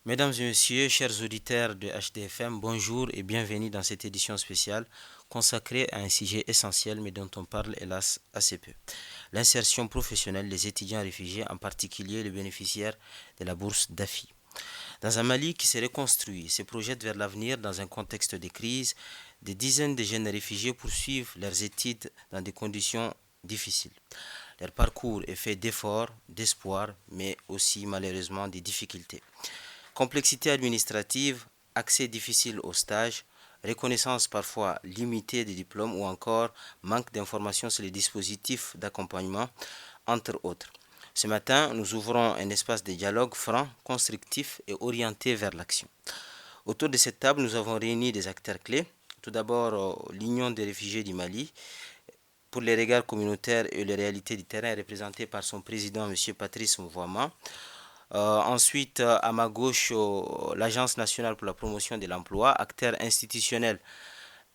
Mesdames et messieurs, chers auditeurs de HDFM, bonjour et bienvenue dans cette édition spéciale consacrée à un sujet essentiel mais dont on parle hélas assez peu. L'insertion professionnelle des étudiants réfugiés, en particulier les bénéficiaires de la bourse DAFI. Dans un Mali qui se reconstruit et se projette vers l'avenir dans un contexte de crise, des dizaines de jeunes réfugiés poursuivent leurs études dans des conditions difficiles. Leur parcours est fait d'efforts, d'espoir, mais aussi malheureusement des difficultés. Complexité administrative, accès difficile au stage, reconnaissance parfois limitée des diplômes ou encore manque d'informations sur les dispositifs d'accompagnement, entre autres. Ce matin, nous ouvrons un espace de dialogue franc, constructif et orienté vers l'action. Autour de cette table, nous avons réuni des acteurs clés. Tout d'abord, l'Union des réfugiés du Mali, pour les regards communautaires et les réalités du terrain, représentée par son président, M. Patrice Mouvoima. Ensuite, à ma gauche, l'Agence nationale pour la promotion de l'emploi, acteur institutionnel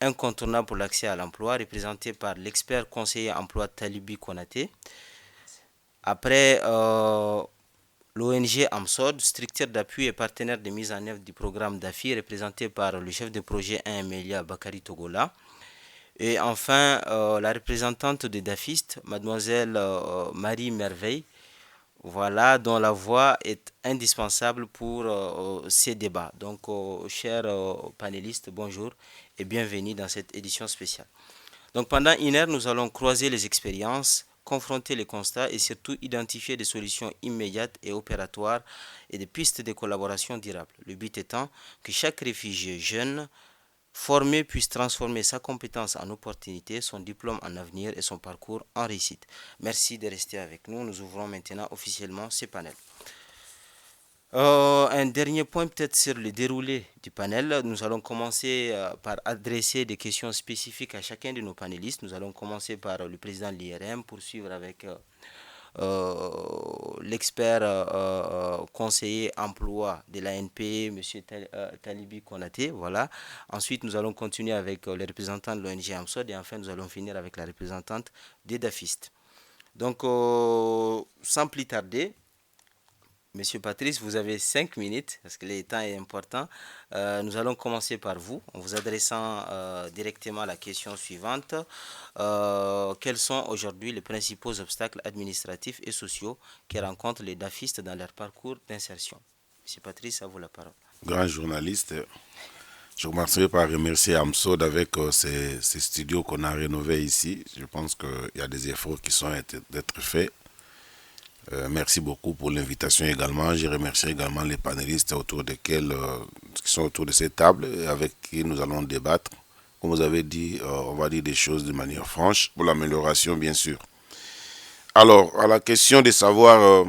incontournable pour l'accès à l'emploi, représenté par l'expert conseiller emploi Talibi Konaté. Après, l'ONG AMSOD, structure d'appui et partenaire de mise en œuvre du programme DAFI, représenté par le chef de projet 1 Emelia Bakari Togola. Et enfin, la représentante des DAFistes, mademoiselle Marie Merveille, voilà, dont la voix est indispensable pour ces débats. Donc, chers panélistes, bonjour et bienvenue dans cette édition spéciale. Donc, pendant une heure, nous allons croiser les expériences, confronter les constats et surtout identifier des solutions immédiates et opératoires et des pistes de collaboration durables. Le but étant que chaque réfugié jeune formé puisse transformer sa compétence en opportunité, son diplôme en avenir et son parcours en réussite. Merci de rester avec nous. Nous ouvrons maintenant officiellement ce panel. Un dernier point peut-être sur le déroulé du panel. Nous allons commencer par adresser des questions spécifiques à chacun de nos panélistes. Nous allons commencer par le président de l'IRM, poursuivre avec l'expert conseiller emploi de l'ANP, M. Talibi Konaté. Voilà. Ensuite, nous allons continuer avec les représentants de l'ONG AMSOD et enfin, nous allons finir avec la représentante des DAFistes. Donc, sans plus tarder, Monsieur Patrice, vous avez 5 minutes parce que le temps est important. Nous allons commencer par vous en vous adressant directement à la question suivante. Quels sont aujourd'hui les principaux obstacles administratifs et sociaux que rencontrent les DAFistes dans leur parcours d'insertion? Monsieur Patrice, à vous la parole. Grand journaliste, je commencerai par remercier Amsod avec ces studios qu'on a rénovés ici. Je pense qu'il y a des efforts qui sont d'être faits. Merci beaucoup pour l'invitation également. Je remercie également les panélistes qui sont autour de cette table et avec qui nous allons débattre. Comme vous avez dit, on va dire des choses de manière franche pour l'amélioration, bien sûr. Alors, à la question de savoir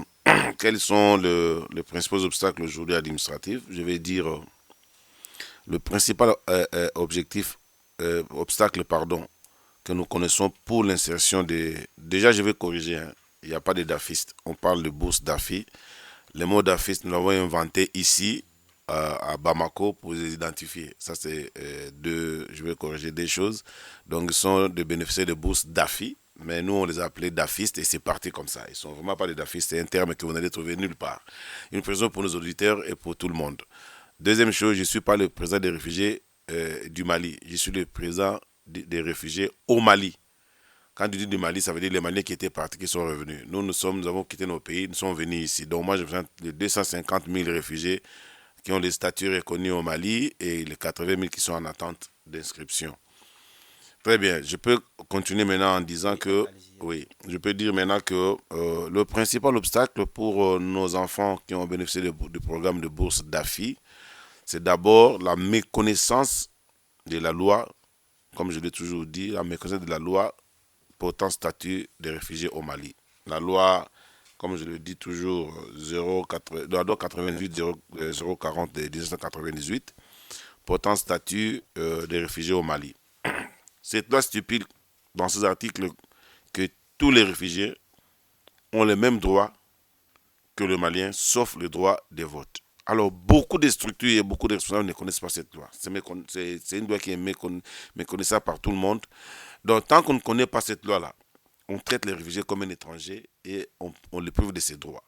quels sont les principaux obstacles aujourd'hui administratifs, je vais dire le principal obstacle que nous connaissons pour l'insertion des... Déjà, je vais corriger, hein. Il n'y a pas de DAFistes. On parle de bourse DAFI. Le mot DAFiste, nous l'avons inventé ici, à Bamako, pour les identifier. Ça, c'est je vais corriger des choses. Donc, ils sont des bénéficiaires de bourse DAFI, mais nous, on les a appelés DAFistes et c'est parti comme ça. Ils ne sont vraiment pas des DAFistes, c'est un terme que vous n'allez trouver nulle part. Une précision pour nos auditeurs et pour tout le monde. Deuxième chose, je ne suis pas le président des réfugiés du Mali. Je suis le président des réfugiés au Mali. Quand je dis du Mali, ça veut dire les Maliens qui étaient partis, qui sont revenus. Nous avons quitté nos pays, nous sommes venus ici. Donc moi, je représente les 250 000 réfugiés qui ont des statuts reconnus au Mali et les 80 000 qui sont en attente d'inscription. Très bien, je peux continuer maintenant en disant que, oui, je peux dire maintenant que le principal obstacle pour nos enfants qui ont bénéficié du programme de bourse DAFI, c'est d'abord la méconnaissance de la loi, comme je l'ai toujours dit, la méconnaissance de la loi portant statut des réfugiés au Mali. La loi, comme je le dis toujours, la loi 88-040 de 1998, portant statut des réfugiés au Mali. Cette loi stipule dans ces articles que tous les réfugiés ont les mêmes droits que le Malien, sauf le droit de vote. Alors, beaucoup de structures et beaucoup de responsables ne connaissent pas cette loi. C'est une loi qui est méconnaissable par tout le monde. Donc, tant qu'on ne connaît pas cette loi-là, on traite les réfugiés comme un étranger et on les prive de ses droits.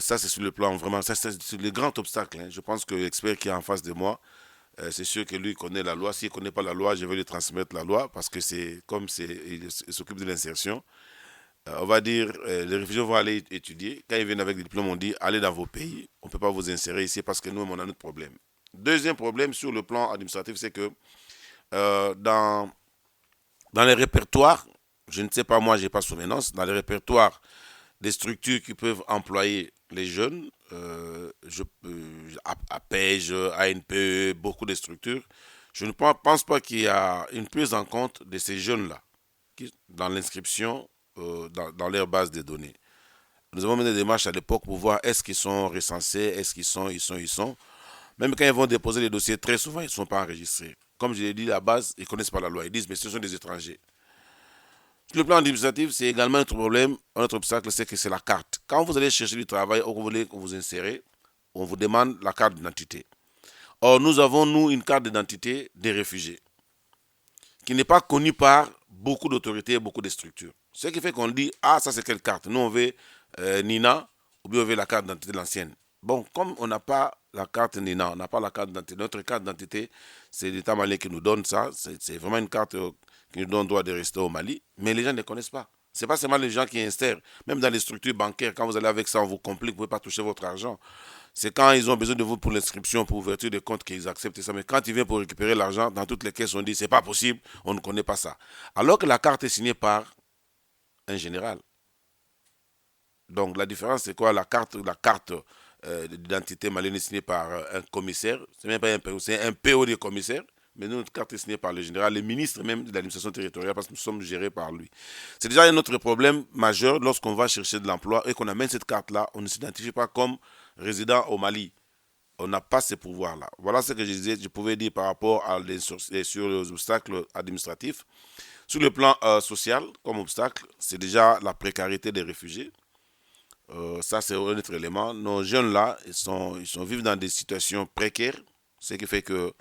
Ça, c'est sur le plan vraiment, ça, c'est le grand obstacle, hein. Je pense que l'expert qui est en face de moi, c'est sûr que lui connaît la loi. S'il ne connaît pas la loi, je vais lui transmettre la loi parce que c'est comme il s'occupe de l'insertion. On va dire, les réfugiés vont aller étudier. Quand ils viennent avec des diplômes, on dit allez dans vos pays. On ne peut pas vous insérer ici parce que nous, on a notre problème. Deuxième problème sur le plan administratif, c'est que euh, dans, dans les répertoires, je ne sais pas, moi, je n'ai pas souvenance, dans les répertoires des structures qui peuvent employer les jeunes, APEJ, ANPE, beaucoup de structures, je ne pense pas qu'il y a une prise en compte de ces jeunes-là dans l'inscription dans leur base de données. Nous avons mené des démarches à l'époque pour voir est-ce qu'ils sont recensés, est-ce qu'ils sont. Même quand ils vont déposer les dossiers, très souvent, ils ne sont pas enregistrés. Comme je l'ai dit, la base, ils ne connaissent pas la loi. Ils disent, mais ce sont des étrangers. Sur le plan administratif, c'est également un problème. Un autre obstacle, c'est que c'est la carte. Quand vous allez chercher du travail ou que vous voulez vous insérer, on vous demande la carte d'identité. Or, nous avons, nous, une carte d'identité des réfugiés qui n'est pas connue par beaucoup d'autorités et beaucoup de structures. Ce qui fait qu'on dit, ah, ça c'est quelle carte? Nous, on veut Nina ou bien on veut la carte d'identité de l'ancienne. Bon, comme on n'a pas la carte Nina, on n'a pas la carte d'identité, notre carte d'identité, c'est l'État malien qui nous donne ça. C'est vraiment une carte qui nous donne droit de rester au Mali, mais les gens ne connaissent pas. Ce n'est pas seulement les gens qui insèrent. Même dans les structures bancaires, quand vous allez avec ça, on vous complique, vous ne pouvez pas toucher votre argent. C'est quand ils ont besoin de vous pour l'inscription, pour ouverture de compte qu'ils acceptent ça. Mais quand ils viennent pour récupérer l'argent, dans toutes les caisses, on dit c'est pas possible, on ne connaît pas ça. Alors que la carte est signée par un général. Donc la différence, c'est quoi? La carte d'identité malienne est signée par un commissaire. C'est même pas un PO, c'est un PO des commissaires. Mais nous, notre carte est signée par le général, le ministre même de l'administration territoriale, parce que nous sommes gérés par lui. C'est déjà un autre problème majeur lorsqu'on va chercher de l'emploi et qu'on amène cette carte-là, on ne s'identifie pas comme résident au Mali. On n'a pas ces pouvoirs-là. Voilà ce que je disais, je pouvais dire par rapport sur les obstacles administratifs. Sur le plan social, comme obstacle, c'est déjà la précarité des réfugiés. Ça, c'est un autre élément. Nos jeunes-là, ils sont vivent dans des situations précaires, ce qui fait que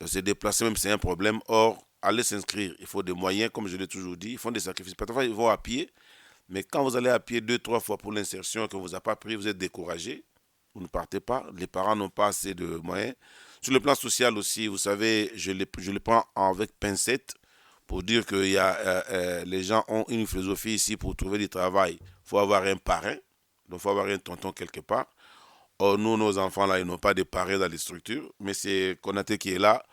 se déplacer même, c'est un problème. Or, aller s'inscrire, il faut des moyens, comme je l'ai toujours dit. Ils font des sacrifices. Parfois, ils vont à pied. Mais quand vous allez à pied deux, trois fois pour l'insertion que vous n'avez pas pris, vous êtes découragé. Vous ne partez pas. Les parents n'ont pas assez de moyens. Sur le plan social aussi, vous savez, je le prends avec pincette pour dire que les gens ont une philosophie ici pour trouver du travail. Il faut avoir un parrain. Donc, il faut avoir un tonton quelque part. Or, nous, nos enfants, là, ils n'ont pas de parrain dans les structures. Mais c'est Konaté qui est là.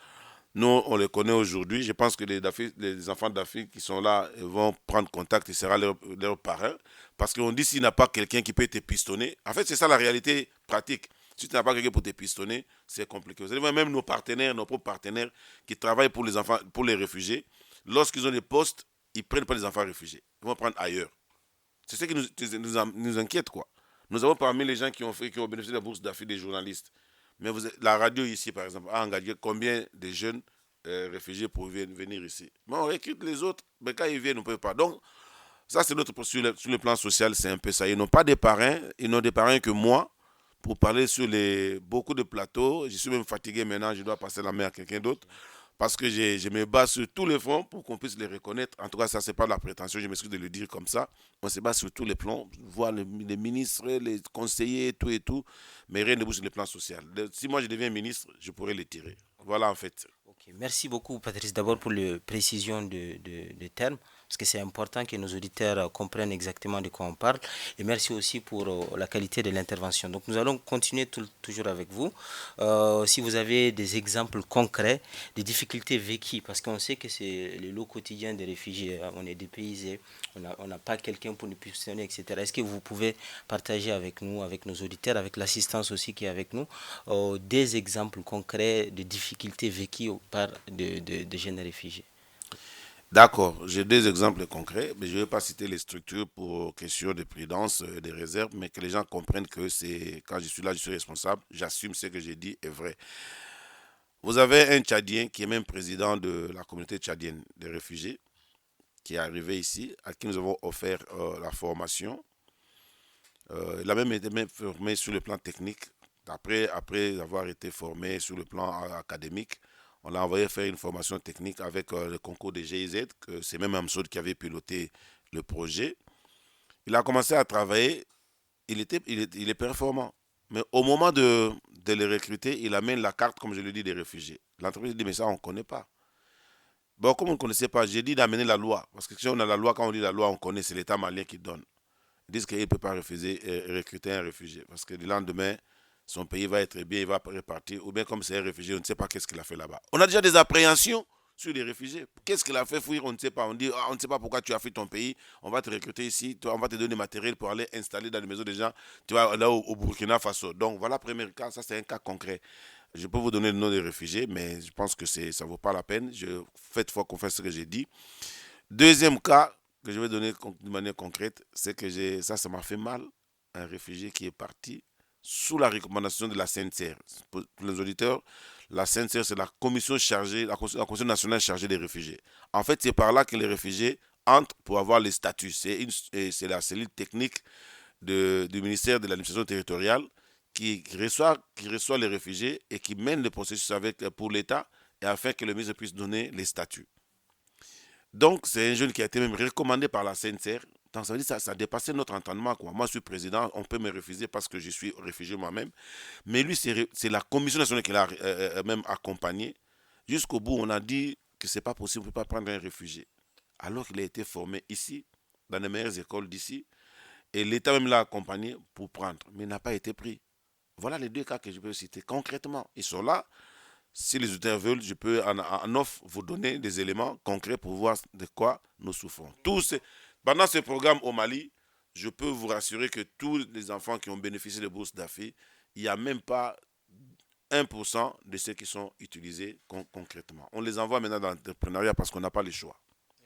Nous, on les connaît aujourd'hui. Je pense que les enfants d'Afrique qui sont là vont prendre contact et sera leur parrain. Parce qu'on dit s'il n'y a pas quelqu'un qui peut te pistonner. En fait, c'est ça la réalité pratique. Si tu n'as pas quelqu'un pour te pistonner, c'est compliqué. Vous allez voir même nos partenaires, nos propres partenaires qui travaillent pour les enfants, pour les réfugiés, lorsqu'ils ont des postes, ils ne prennent pas les enfants réfugiés. Ils vont prendre ailleurs. C'est ce qui nous inquiète, quoi. Nous avons parmi les gens qui ont bénéficié de la bourse d'Afrique des journalistes. Mais la radio ici, par exemple, a engagé combien de jeunes réfugiés pour venir ici? Mais on recrute les autres, mais quand ils viennent, on ne peut pas. Donc, ça, c'est notre sur le plan social, c'est un peu ça. Ils n'ont pas de parrains, ils n'ont des parrains que moi, pour parler sur beaucoup de plateaux. Je suis même fatigué maintenant, je dois passer la main à quelqu'un d'autre. Parce que je me bats sur tous les fronts pour qu'on puisse les reconnaître. En tout cas, ça, c'est pas la prétention, je m'excuse de le dire comme ça. On se bat sur tous les plans, voir les ministres, les conseillers, tout et tout, mais rien ne bouge sur le plan social. Si moi je deviens ministre, je pourrais les tirer. Voilà en fait. Ok, merci beaucoup, Patrice, d'abord pour la précision des termes, parce que c'est important que nos auditeurs comprennent exactement de quoi on parle. Et merci aussi pour la qualité de l'intervention. Donc, nous allons continuer toujours avec vous. Si vous avez des exemples concrets des difficultés vécues, parce qu'on sait que c'est le lot quotidien des réfugiés. On est dépaysés, on n'a pas quelqu'un pour nous positionner, etc. Est-ce que vous pouvez partager avec nous, avec nos auditeurs, avec l'assistance aussi qui est avec nous, des exemples concrets de difficultés vécues par de jeunes réfugiés? D'accord, j'ai deux exemples concrets, mais je ne vais pas citer les structures pour question de prudence, de réserve, mais que les gens comprennent que quand je suis là, je suis responsable, j'assume ce que j'ai dit est vrai. Vous avez un Tchadien qui est même président de la communauté tchadienne des réfugiés, qui est arrivé ici, à qui nous avons offert la formation. Il a même été formé sur le plan technique. Après avoir été formé sur le plan académique, on l'a envoyé faire une formation technique avec le concours de GIZ, que c'est même Amsoud qui avait piloté le projet. Il a commencé à travailler il est performant. Mais au moment de les recruter, il amène la carte, comme je le dis, des réfugiés. L'entreprise dit, mais ça, on ne connaît pas. Bon, comme on ne connaissait pas, j'ai dit d'amener la loi. Parce que si on a la loi, quand on dit la loi, on connaît, c'est l'État malien qui donne. Ils disent qu'il ne peut pas refuser recruter un réfugié. Parce que le lendemain, son pays va être bien, il va repartir. Ou bien comme c'est un réfugié, on ne sait pas qu'est-ce qu'il a fait là-bas. On a déjà des appréhensions sur les réfugiés. Qu'est-ce qu'il a fait fuir, on ne sait pas. On dit, ah, on ne sait pas pourquoi tu as fait ton pays. On va te recruter ici, toi, on va te donner du matériel pour aller installer dans les maisons des gens. Tu vas là au Burkina Faso. Donc voilà, premier cas, ça c'est un cas concret. Je peux vous donner le nom des réfugiés, mais je pense que ça ne vaut pas la peine. Faites foi qu'on fait ce que j'ai dit. Deuxième cas que je vais donner de manière concrète, c'est que ça m'a fait mal. Un réfugié qui est parti sous la recommandation de la CNCR. Pour les auditeurs, la CNCR, c'est la commission chargée, la commission nationale chargée des réfugiés. En fait, c'est par là que les réfugiés entrent pour avoir les statuts. C'est la cellule technique du ministère de l'administration territoriale qui reçoit les réfugiés et qui mène le processus pour l'État et afin que le ministre puisse donner les statuts. Donc, c'est un jeune qui a été même recommandé par la CNCR. Donc, ça veut dire que ça a dépassé notre entendement, quoi. Moi, je suis président, on peut me refuser parce que je suis réfugié moi-même. Mais lui, c'est la commission nationale qui l'a même accompagné. Jusqu'au bout, on a dit que ce n'est pas possible, on ne peut pas prendre un réfugié. Alors qu'il a été formé ici, dans les meilleures écoles d'ici. Et l'État même l'a accompagné pour prendre. Mais il n'a pas été pris. Voilà les deux cas que je peux citer. Concrètement, ils sont là. Si les auditeurs veulent, je peux en offre vous donner des éléments concrets pour voir de quoi nous souffrons. Pendant ce programme au Mali, je peux vous rassurer que tous les enfants qui ont bénéficié de bourses d'AFI, il n'y a même pas 1% de ceux qui sont utilisés concrètement. On les envoie maintenant dans l'entrepreneuriat parce qu'on n'a pas le choix.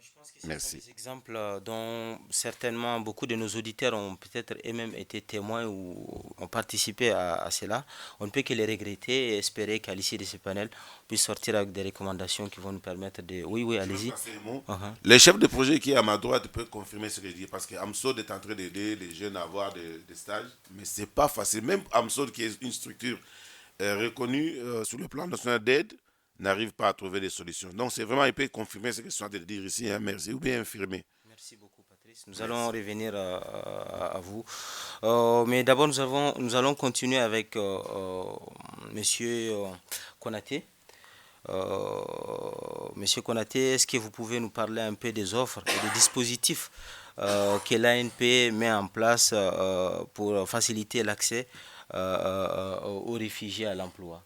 Je pense que ce sont Merci. des exemples dont certainement beaucoup de nos auditeurs ont peut-être eux-mêmes été témoins ou ont participé à cela. On ne peut que les regretter et espérer qu'à l'issue de ce panel, on puisse sortir avec des recommandations qui vont nous permettre de... Oui, oui, Je veux allez-y. passer le mot. Uh-huh. Les chefs de projet qui est à ma droite peuvent confirmer ce que je dis parce que Amsod est en train d'aider les jeunes à avoir des stages, mais c'est pas facile. Même Amsod, qui est une structure reconnue sur le plan national d'aide, n'arrive pas à trouver des solutions. Donc c'est vraiment, il peut confirmer ce que je suis en train de dire ici, hein, merci, ou bien infirmer. Merci beaucoup, Patrice. Nous Merci. allons revenir à vous. Mais d'abord, nous allons continuer avec Monsieur Konaté. Monsieur Konaté, est-ce que vous pouvez nous parler un peu des offres et des dispositifs que l'ANP met en place pour faciliter l'accès aux réfugiés à l'emploi?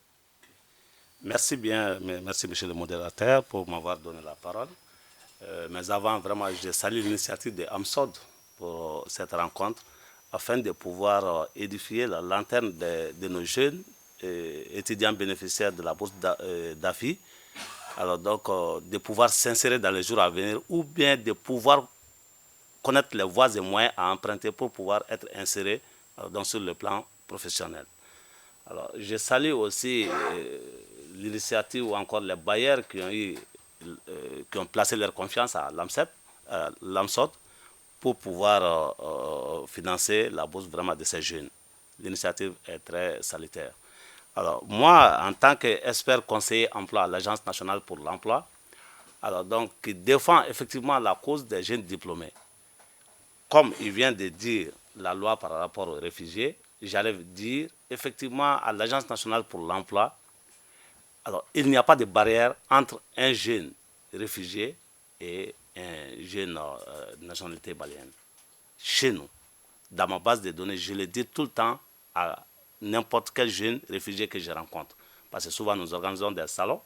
Merci bien, merci monsieur le modérateur pour m'avoir donné la parole. Mais avant, vraiment, je salue l'initiative de AMSOD pour cette rencontre afin de pouvoir édifier la lanterne de nos jeunes étudiants bénéficiaires de la bourse d'AFI. Alors donc, de pouvoir s'insérer dans les jours à venir ou bien de pouvoir connaître les voies et moyens à emprunter pour pouvoir être insérés donc sur le plan professionnel. Alors, je salue aussi l'initiative ou encore les bailleurs qui ont placé leur confiance à l'AMSOD pour pouvoir financer la bourse vraiment de ces jeunes. L'initiative est très salutaire. Alors, moi, en tant qu'expert conseiller emploi à l'Agence nationale pour l'emploi, alors donc, qui défend effectivement la cause des jeunes diplômés. Comme il vient de dire la loi par rapport aux réfugiés, j'allais dire effectivement à l'Agence nationale pour l'emploi, alors il n'y a pas de barrière entre un jeune réfugié et un jeune de nationalité malienne. Chez nous, dans ma base de données, je le dis tout le temps à n'importe quel jeune réfugié que je rencontre. Parce que souvent nous organisons des salons.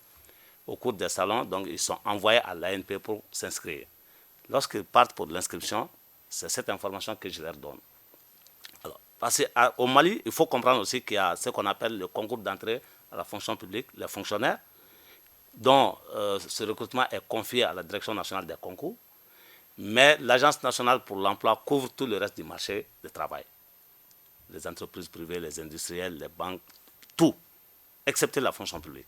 Au cours des salons, donc, ils sont envoyés à l'ANP pour s'inscrire. Lorsqu'ils partent pour l'inscription, c'est cette information que je leur donne. Alors, parce qu'au Mali, il faut comprendre aussi qu'il y a ce qu'on appelle le concours d'entrée à la fonction publique, les fonctionnaires, dont ce recrutement est confié à la Direction nationale des concours, mais l'Agence nationale pour l'emploi couvre tout le reste du marché du travail. Les entreprises privées, les industriels, les banques, tout, excepté la fonction publique.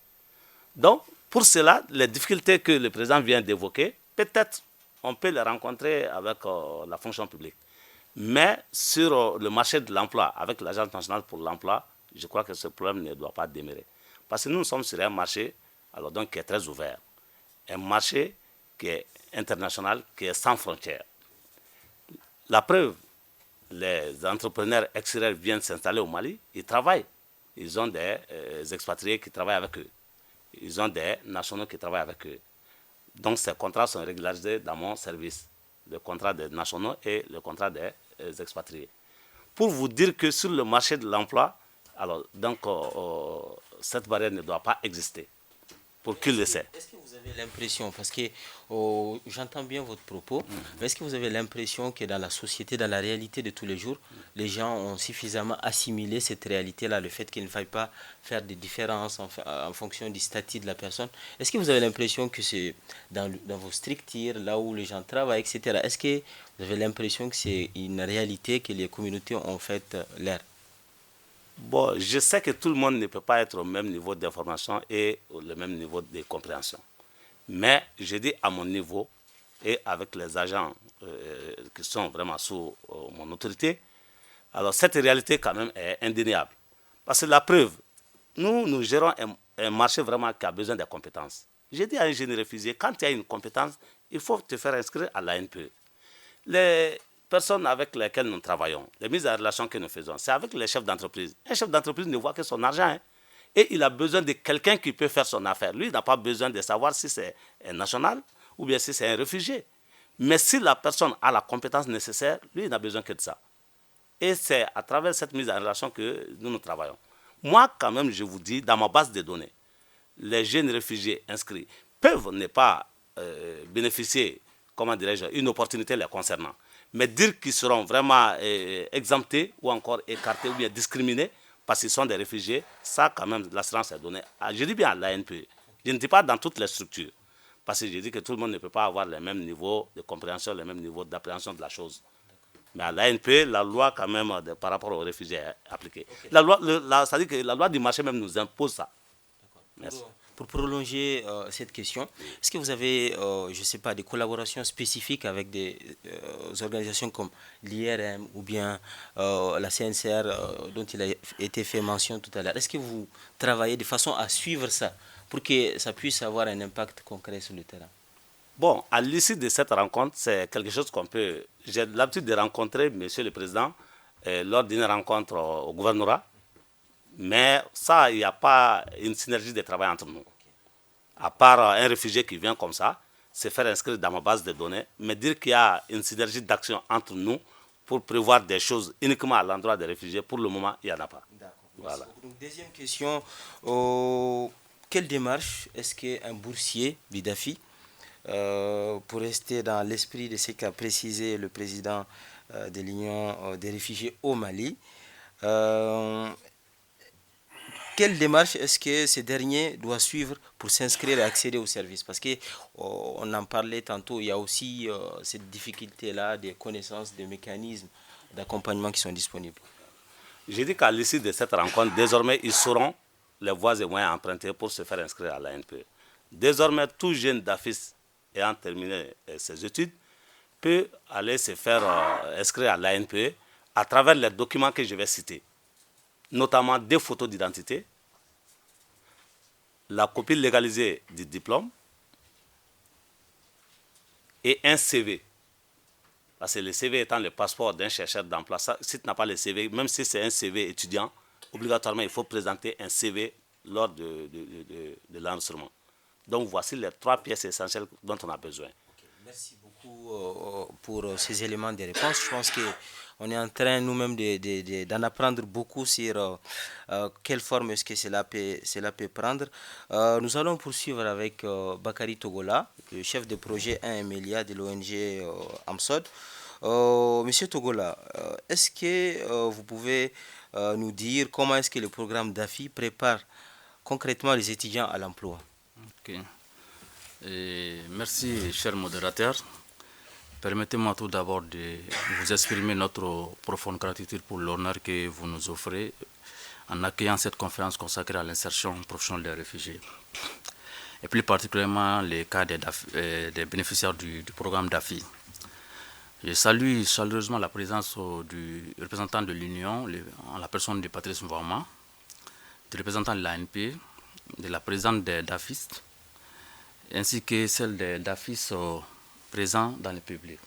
Donc, pour cela, les difficultés que le président vient d'évoquer, peut-être on peut les rencontrer avec la fonction publique. Mais sur le marché de l'emploi, avec l'Agence nationale pour l'emploi, je crois que ce problème ne doit pas demeurer. Parce que nous sommes sur un marché alors donc, qui est très ouvert. Un marché qui est international, qui est sans frontières. La preuve, les entrepreneurs extérieurs viennent s'installer au Mali, ils travaillent. Ils ont des expatriés qui travaillent avec eux. Ils ont des nationaux qui travaillent avec eux. Donc ces contrats sont régularisés dans mon service. Le contrat des nationaux et le contrat des expatriés. Pour vous dire que sur le marché de l'emploi, alors donc cette barrière ne doit pas exister. Pour qui le sait. Est-ce que vous avez l'impression, parce que j'entends bien votre propos, mais est-ce que vous avez l'impression que dans la société, dans la réalité de tous les jours, les gens ont suffisamment assimilé cette réalité-là, le fait qu'il ne faille pas faire des différences en fonction du statut de la personne? Est-ce que vous avez l'impression que c'est dans vos structures, là où les gens travaillent, etc., est-ce que vous avez l'impression que c'est une réalité que les communautés ont fait l'air? Bon, je sais que tout le monde ne peut pas être au même niveau d'information et au même niveau de compréhension. Mais je dis à mon niveau et avec les agents qui sont vraiment sous mon autorité, alors cette réalité quand même est indéniable. Parce que la preuve, nous gérons un marché vraiment qui a besoin de compétences. J'ai dit à un jeune réfugié, quand tu as une compétence, il faut te faire inscrire à l'ANPE. Les personnes avec lesquelles nous travaillons, les mises en relation que nous faisons, c'est avec les chefs d'entreprise. Un chef d'entreprise ne voit que son argent. Hein. Et il a besoin de quelqu'un qui peut faire son affaire. Lui, il n'a pas besoin de savoir si c'est un national ou bien si c'est un réfugié. Mais si la personne a la compétence nécessaire, lui, il n'a besoin que de ça. Et c'est à travers cette mise en relation que nous travaillons. Moi, quand même, je vous dis, dans ma base de données, les jeunes réfugiés inscrits peuvent ne pas bénéficier, comment dirais-je, une opportunité les concernant. Mais dire qu'ils seront vraiment exemptés ou encore écartés ou bien discriminés parce qu'ils sont des réfugiés, ça quand même, l'assurance est donnée. Je dis bien à l'ANPE. Je ne dis pas dans toutes les structures. Parce que je dis que tout le monde ne peut pas avoir le même niveau de compréhension, le même niveau d'appréhension de la chose. Mais à l'ANP, la loi quand même par rapport aux réfugiés est appliquée. Okay. C'est-à-dire que la loi du marché même nous impose ça. Merci. Pour prolonger cette question, est-ce que vous avez, je ne sais pas, des collaborations spécifiques avec des organisations comme l'IRM ou bien la CNCR dont il a été fait mention tout à l'heure? Est-ce que vous travaillez de façon à suivre ça pour que ça puisse avoir un impact concret sur le terrain? Bon, à l'issue de cette rencontre, c'est quelque chose qu'on peut... J'ai l'habitude de rencontrer Monsieur le Président lors d'une rencontre au gouvernorat. Mais ça, il n'y a pas une synergie de travail entre nous. À part un réfugié qui vient comme ça, se faire inscrire dans ma base de données, mais dire qu'il y a une synergie d'action entre nous pour prévoir des choses uniquement à l'endroit des réfugiés, pour le moment, il n'y en a pas. Voilà. Donc, deuxième question, quelle démarche est-ce qu'un boursier Bidafi, pour rester dans l'esprit de ce qu'a précisé le président de l'Union des réfugiés au Mali, quelle démarche est-ce que ces derniers doivent suivre pour s'inscrire et accéder au service? Parce qu'on en parlait tantôt, il y a aussi cette difficulté-là des connaissances, des mécanismes d'accompagnement qui sont disponibles. J'ai dit qu'à l'issue de cette rencontre, désormais, ils sauront les voies et moyens empruntés pour se faire inscrire à l'ANPE. Désormais, tout jeune d'AFIS ayant terminé ses études peut aller se faire inscrire à l'ANPE à travers les documents que je vais citer, notamment des photos d'identité, la copie légalisée du diplôme et un CV. Parce que le CV étant le passeport d'un chercheur d'emploi, si tu n'as pas le CV, même si c'est un CV étudiant, obligatoirement il faut présenter un CV lors de l'enregistrement. Donc voici les 3 pièces essentielles dont on a besoin. Okay. Merci beaucoup pour ces éléments de réponse. Je pense qu'on est en train nous-mêmes d'en apprendre beaucoup sur quelle forme est-ce que cela peut prendre. Nous allons poursuivre avec Bakary Togola, le chef de projet 1 Emelia de l'ONG AMSOD. Monsieur Togola, est-ce que vous pouvez nous dire comment est-ce que le programme DAFI prépare concrètement les étudiants à l'emploi? Okay. Merci, cher modérateur. Permettez-moi tout d'abord de vous exprimer notre profonde gratitude pour l'honneur que vous nous offrez en accueillant cette conférence consacrée à l'insertion professionnelle des réfugiés. Et plus particulièrement les cas des bénéficiaires du programme DAFI. Je salue chaleureusement la présence du représentant de l'Union, en la personne de Patrice Mvama, du représentant de l'ANP, de la présidente des DAFistes, ainsi que celle des DAFistes présents dans le public.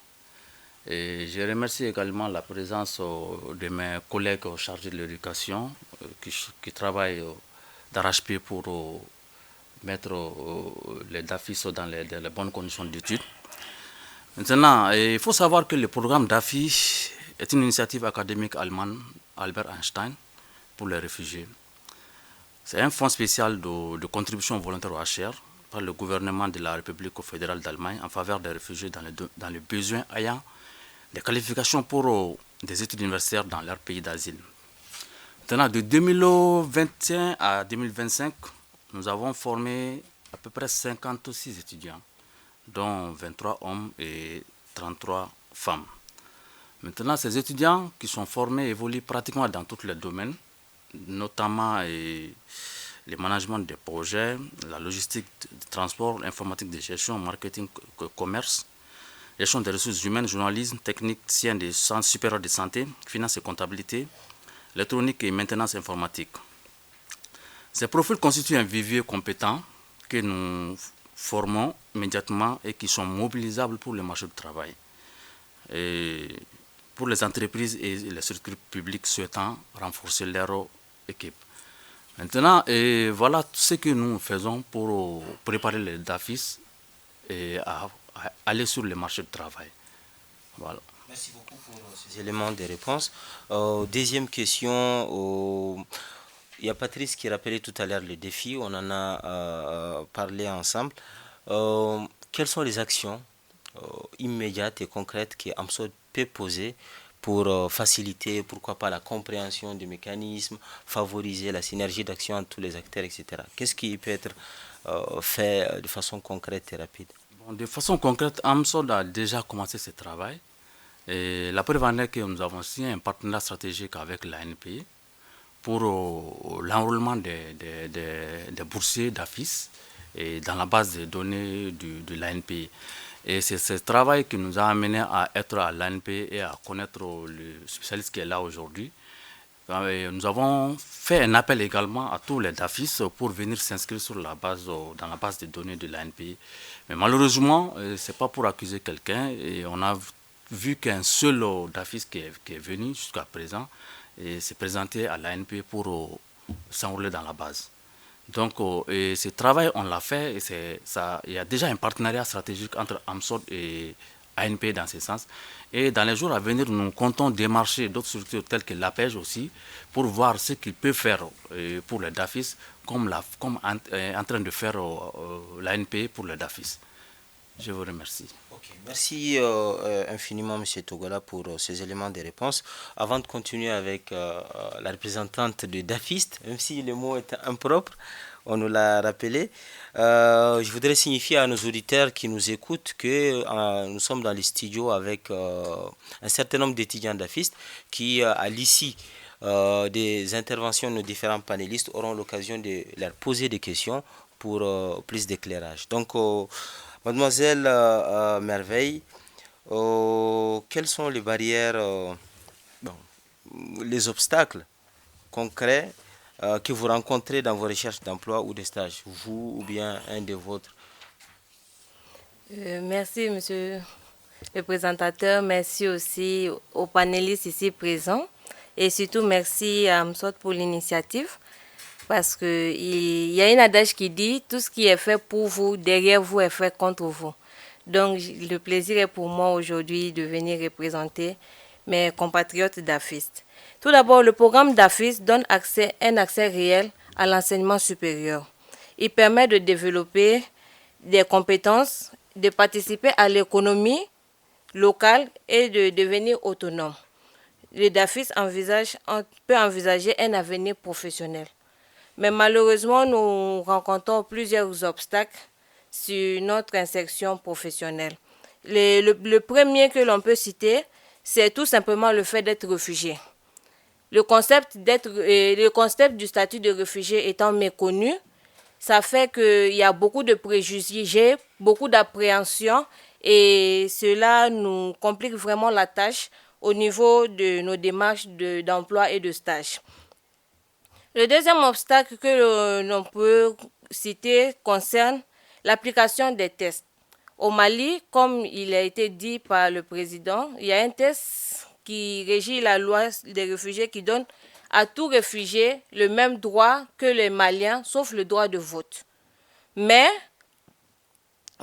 Et je remercie également la présence de mes collègues chargés de l'éducation qui travaillent d'arrache-pied pour mettre les DAFIS dans les bonnes conditions d'études. Maintenant, il faut savoir que le programme DAFI est une initiative académique allemande, Albert Einstein, pour les réfugiés. C'est un fonds spécial de contribution volontaire au HR par le gouvernement de la République fédérale d'Allemagne en faveur des réfugiés dans les besoins ayant des qualifications pour des études universitaires dans leur pays d'asile. Maintenant, de 2021 à 2025, nous avons formé à peu près 56 étudiants, dont 23 hommes et 33 femmes. Maintenant, ces étudiants qui sont formés évoluent pratiquement dans tous les domaines, notamment le management des projets, la logistique de transport, l'informatique de gestion, marketing, commerce, gestion des ressources humaines, journalisme, technicien des centres supérieurs de santé, finance et comptabilité, électronique et maintenance informatique. Ces profils constituent un vivier compétent que nous formons immédiatement et qui sont mobilisables pour le marché du travail. Et pour les entreprises et les structures publiques souhaitant renforcer leur équipe. Maintenant, voilà ce que nous faisons pour préparer les DAFIS et à aller sur le marché du travail. Voilà. Merci beaucoup pour ces éléments de réponse. Deuxième question, il y a Patrice qui rappelait tout à l'heure les défis, on en a parlé ensemble. Quelles sont les actions immédiates et concrètes que AMSOD peut poser pour faciliter, pourquoi pas, la compréhension du mécanisme, favoriser la synergie d'action entre tous les acteurs, etc. Qu'est-ce qui peut être fait de façon concrète et rapide? Bon, de façon concrète, AMSOD a déjà commencé ce travail. Et la preuve en est que nous avons signé un partenariat stratégique avec l'ANPI pour l'enrôlement des boursiers d'AFIS dans la base de données de l'ANPI. Et c'est ce travail qui nous a amené à être à l'ANP et à connaître le spécialiste qui est là aujourd'hui. Nous avons fait un appel également à tous les DAFIS pour venir s'inscrire dans la base de données de l'ANP. Mais malheureusement, ce n'est pas pour accuser quelqu'un. Et on a vu qu'un seul DAFIS qui est venu jusqu'à présent s'est présenté à l'ANP pour s'enrôler dans la base. Donc, ce travail, on l'a fait. Il y a déjà un partenariat stratégique entre AMSOD et ANP dans ce sens. Et dans les jours à venir, nous comptons démarcher d'autres structures telles que l'APEJ aussi pour voir ce qu'ils peuvent faire pour les DAFIS, comme en train de faire l'ANP pour les DAFIS. Je vous remercie. Okay. Merci infiniment, M. Togola, pour ces éléments de réponse. Avant de continuer avec la représentante de DAFIST, même si le mot est impropre, on nous l'a rappelé, je voudrais signifier à nos auditeurs qui nous écoutent que nous sommes dans les studios avec un certain nombre d'étudiants DAFIST qui, à l'issue des interventions de nos différents panélistes, auront l'occasion de leur poser des questions pour plus d'éclairage. Donc, Mademoiselle Merveille, quelles sont les barrières, les obstacles concrets que vous rencontrez dans vos recherches d'emploi ou de stage, vous ou bien un de vôtres? Merci, monsieur le présentateur. Merci aussi aux panélistes ici présents. Et surtout, merci à AMSOD pour l'initiative. Parce qu'il y a une adage qui dit « Tout ce qui est fait pour vous, derrière vous est fait contre vous ». Donc, le plaisir est pour moi aujourd'hui de venir représenter mes compatriotes DAFIST. Tout d'abord, le programme DAFIST donne un accès réel à l'enseignement supérieur. Il permet de développer des compétences, de participer à l'économie locale et de devenir autonome. Le DAFIST peut envisager un avenir professionnel. Mais malheureusement, nous rencontrons plusieurs obstacles sur notre insertion professionnelle. Le premier que l'on peut citer, c'est tout simplement le fait d'être réfugié. Le concept du statut de réfugié étant méconnu, ça fait qu'il y a beaucoup de préjugés, beaucoup d'appréhensions et cela nous complique vraiment la tâche au niveau de nos démarches d'emploi et de stage. Le deuxième obstacle que l'on peut citer concerne l'application des tests. Au Mali, comme il a été dit par le président, il y a un texte qui régit la loi des réfugiés qui donne à tout réfugié le même droit que les Maliens, sauf le droit de vote. Mais,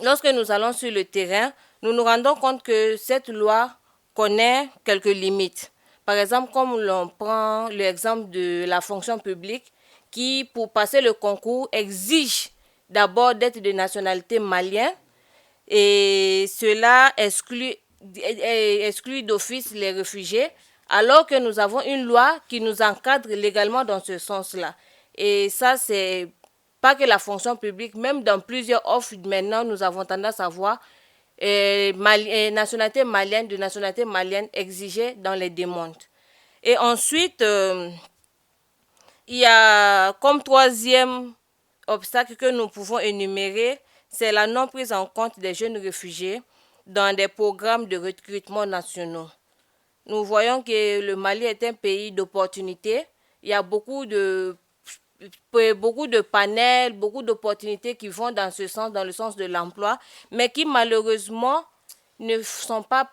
lorsque nous allons sur le terrain, nous nous rendons compte que cette loi connaît quelques limites. Par exemple, comme l'on prend l'exemple de la fonction publique, qui, pour passer le concours, exige d'abord d'être de nationalité malienne, et cela exclut d'office les réfugiés, alors que nous avons une loi qui nous encadre légalement dans ce sens-là. Et ça, c'est pas que la fonction publique, même dans plusieurs offres maintenant, nous avons tendance à voir nationalité malienne exigée dans les demandes. Et ensuite, il y a comme troisième obstacle que nous pouvons énumérer, c'est la non prise en compte des jeunes réfugiés dans des programmes de recrutement nationaux. Nous voyons que le Mali est un pays d'opportunités. Il y a beaucoup de panels, beaucoup d'opportunités qui vont dans ce sens, dans le sens de l'emploi, mais qui malheureusement ne sont pas,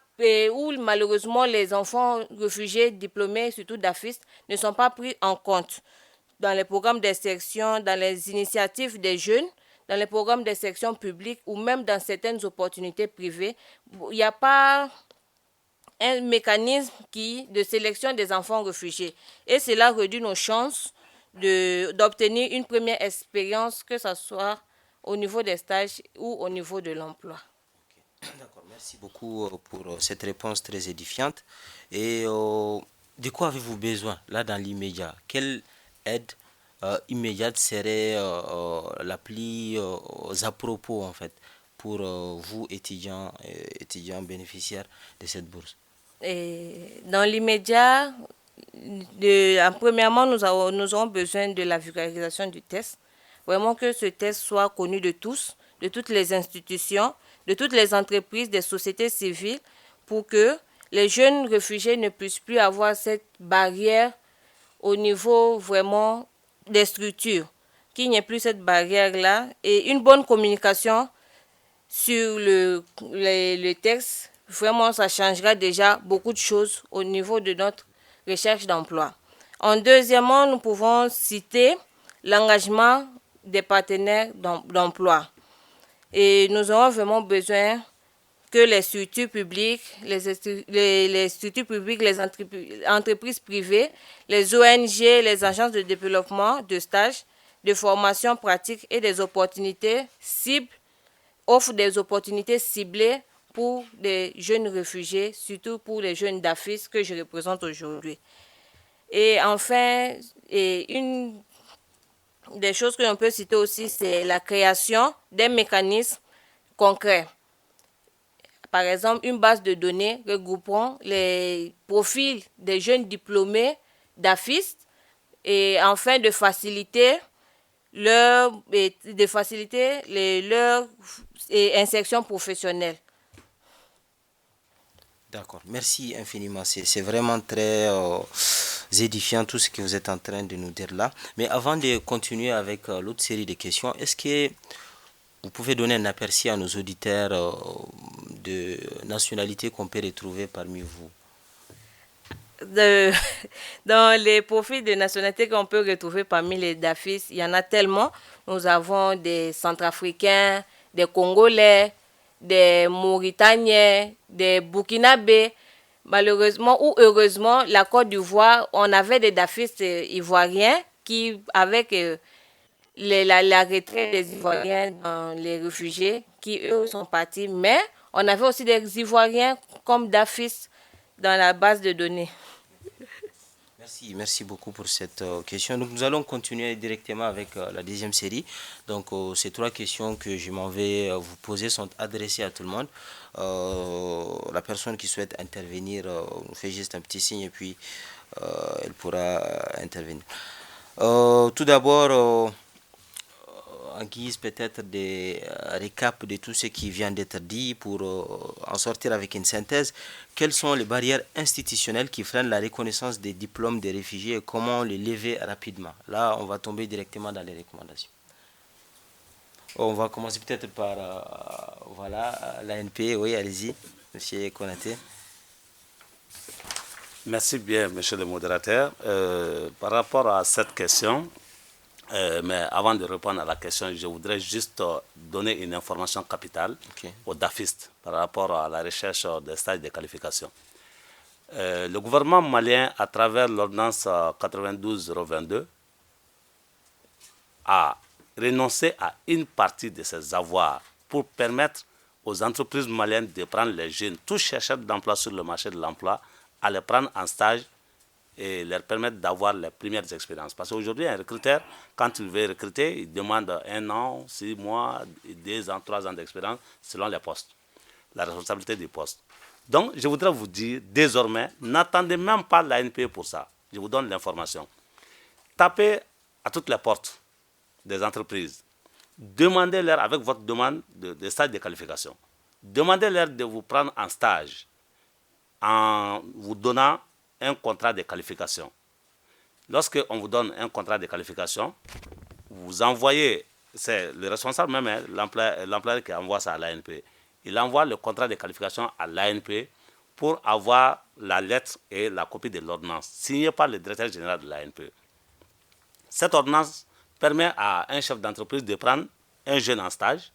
où malheureusement les enfants réfugiés diplômés, surtout d'AFIS, ne sont pas pris en compte dans les programmes d'insertion, dans les initiatives des jeunes, dans les programmes d'insertion publique ou même dans certaines opportunités privées. Il n'y a pas un mécanisme de sélection des enfants réfugiés. Et cela réduit nos chances d'obtenir une première expérience, que ce soit au niveau des stages ou au niveau de l'emploi. D'accord, merci beaucoup pour cette réponse très édifiante. Et de quoi avez-vous besoin là dans l'immédiat? Quelle aide immédiate serait la plus à propos en fait pour vous étudiants bénéficiaires de cette bourse? Et dans l'immédiat, premièrement, nous aurons besoin de la vulgarisation du test. Vraiment que ce test soit connu de tous, de toutes les institutions, de toutes les entreprises, des sociétés civiles, pour que les jeunes réfugiés ne puissent plus avoir cette barrière au niveau vraiment des structures, qu'il n'y ait plus cette barrière-là, et une bonne communication sur le texte. Vraiment, ça changera déjà beaucoup de choses au niveau de notre recherche d'emploi. En deuxièmement, nous pouvons citer l'engagement des partenaires d'emploi. Et nous aurons vraiment besoin que les structures publiques, les entreprises privées, les ONG, les agences de développement, de stages, de formation pratique et des opportunités cibles, offrent des opportunités ciblées pour des jeunes réfugiés, surtout pour les jeunes d'AFIS que je représente aujourd'hui. Et enfin, une des choses que l'on peut citer aussi, c'est la création d'un mécanisme concret. Par exemple, une base de données regroupant les profils des jeunes diplômés d'AFIS et afin de faciliter leur insertion professionnelle. D'accord, merci infiniment. C'est vraiment très édifiant tout ce que vous êtes en train de nous dire là. Mais avant de continuer avec l'autre série de questions, est-ce que vous pouvez donner un aperçu à nos auditeurs de nationalités qu'on peut retrouver parmi vous? Dans les profils de nationalités qu'on peut retrouver parmi les DAFIS, il y en a tellement. Nous avons des Centrafricains, des Congolais, des Mauritaniens, des Burkinabés. Malheureusement ou heureusement, la Côte d'Ivoire, on avait des DAFIS ivoiriens qui, avec la retraite des Ivoiriens dans les réfugiés, qui eux sont partis. Mais on avait aussi des Ivoiriens comme DAFIS dans la base de données. Merci beaucoup pour cette question. Donc nous allons continuer directement avec la deuxième série. Donc ces trois questions que je m'en vais vous poser sont adressées à tout le monde. La personne qui souhaite intervenir nous fait juste un petit signe et puis elle pourra intervenir. Tout d'abord, en guise peut-être de récap de tout ce qui vient d'être dit pour en sortir avec une synthèse, quelles sont les barrières institutionnelles qui freinent la reconnaissance des diplômes des réfugiés et comment les lever rapidement? Là, on va tomber directement dans les recommandations. On va commencer peut-être par voilà, l'ANP. Oui, allez-y, monsieur Konaté. Merci bien, monsieur le modérateur. Par rapport à cette question, mais avant de répondre à la question, je voudrais juste donner une information capitale aux DAFistes par rapport à la recherche des stages de qualification. Le gouvernement malien, à travers l'ordonnance 92-022, a renoncé à une partie de ses avoirs pour permettre aux entreprises maliennes de prendre les jeunes, tous chercheurs d'emploi sur le marché de l'emploi, à les prendre en stage et leur permettre d'avoir les premières expériences. Parce qu'aujourd'hui, un recruteur, quand il veut recruter, il demande 1 an, 6 mois, 2 ans, 3 ans d'expérience selon les postes, la responsabilité du poste. Donc, je voudrais vous dire, désormais, n'attendez même pas l'ANP pour ça. Je vous donne l'information. Tapez à toutes les portes des entreprises. Demandez-leur, avec votre demande de stage de qualification, demandez-leur de vous prendre en stage en vous donnant un contrat de qualification. Lorsqu'on vous donne un contrat de qualification, vous envoyez, c'est le responsable même, l'employeur qui envoie ça à l'ANP, il envoie le contrat de qualification à l'ANP pour avoir la lettre et la copie de l'ordonnance signée par le directeur général de l'ANP. Cette ordonnance permet à un chef d'entreprise de prendre un jeune en stage.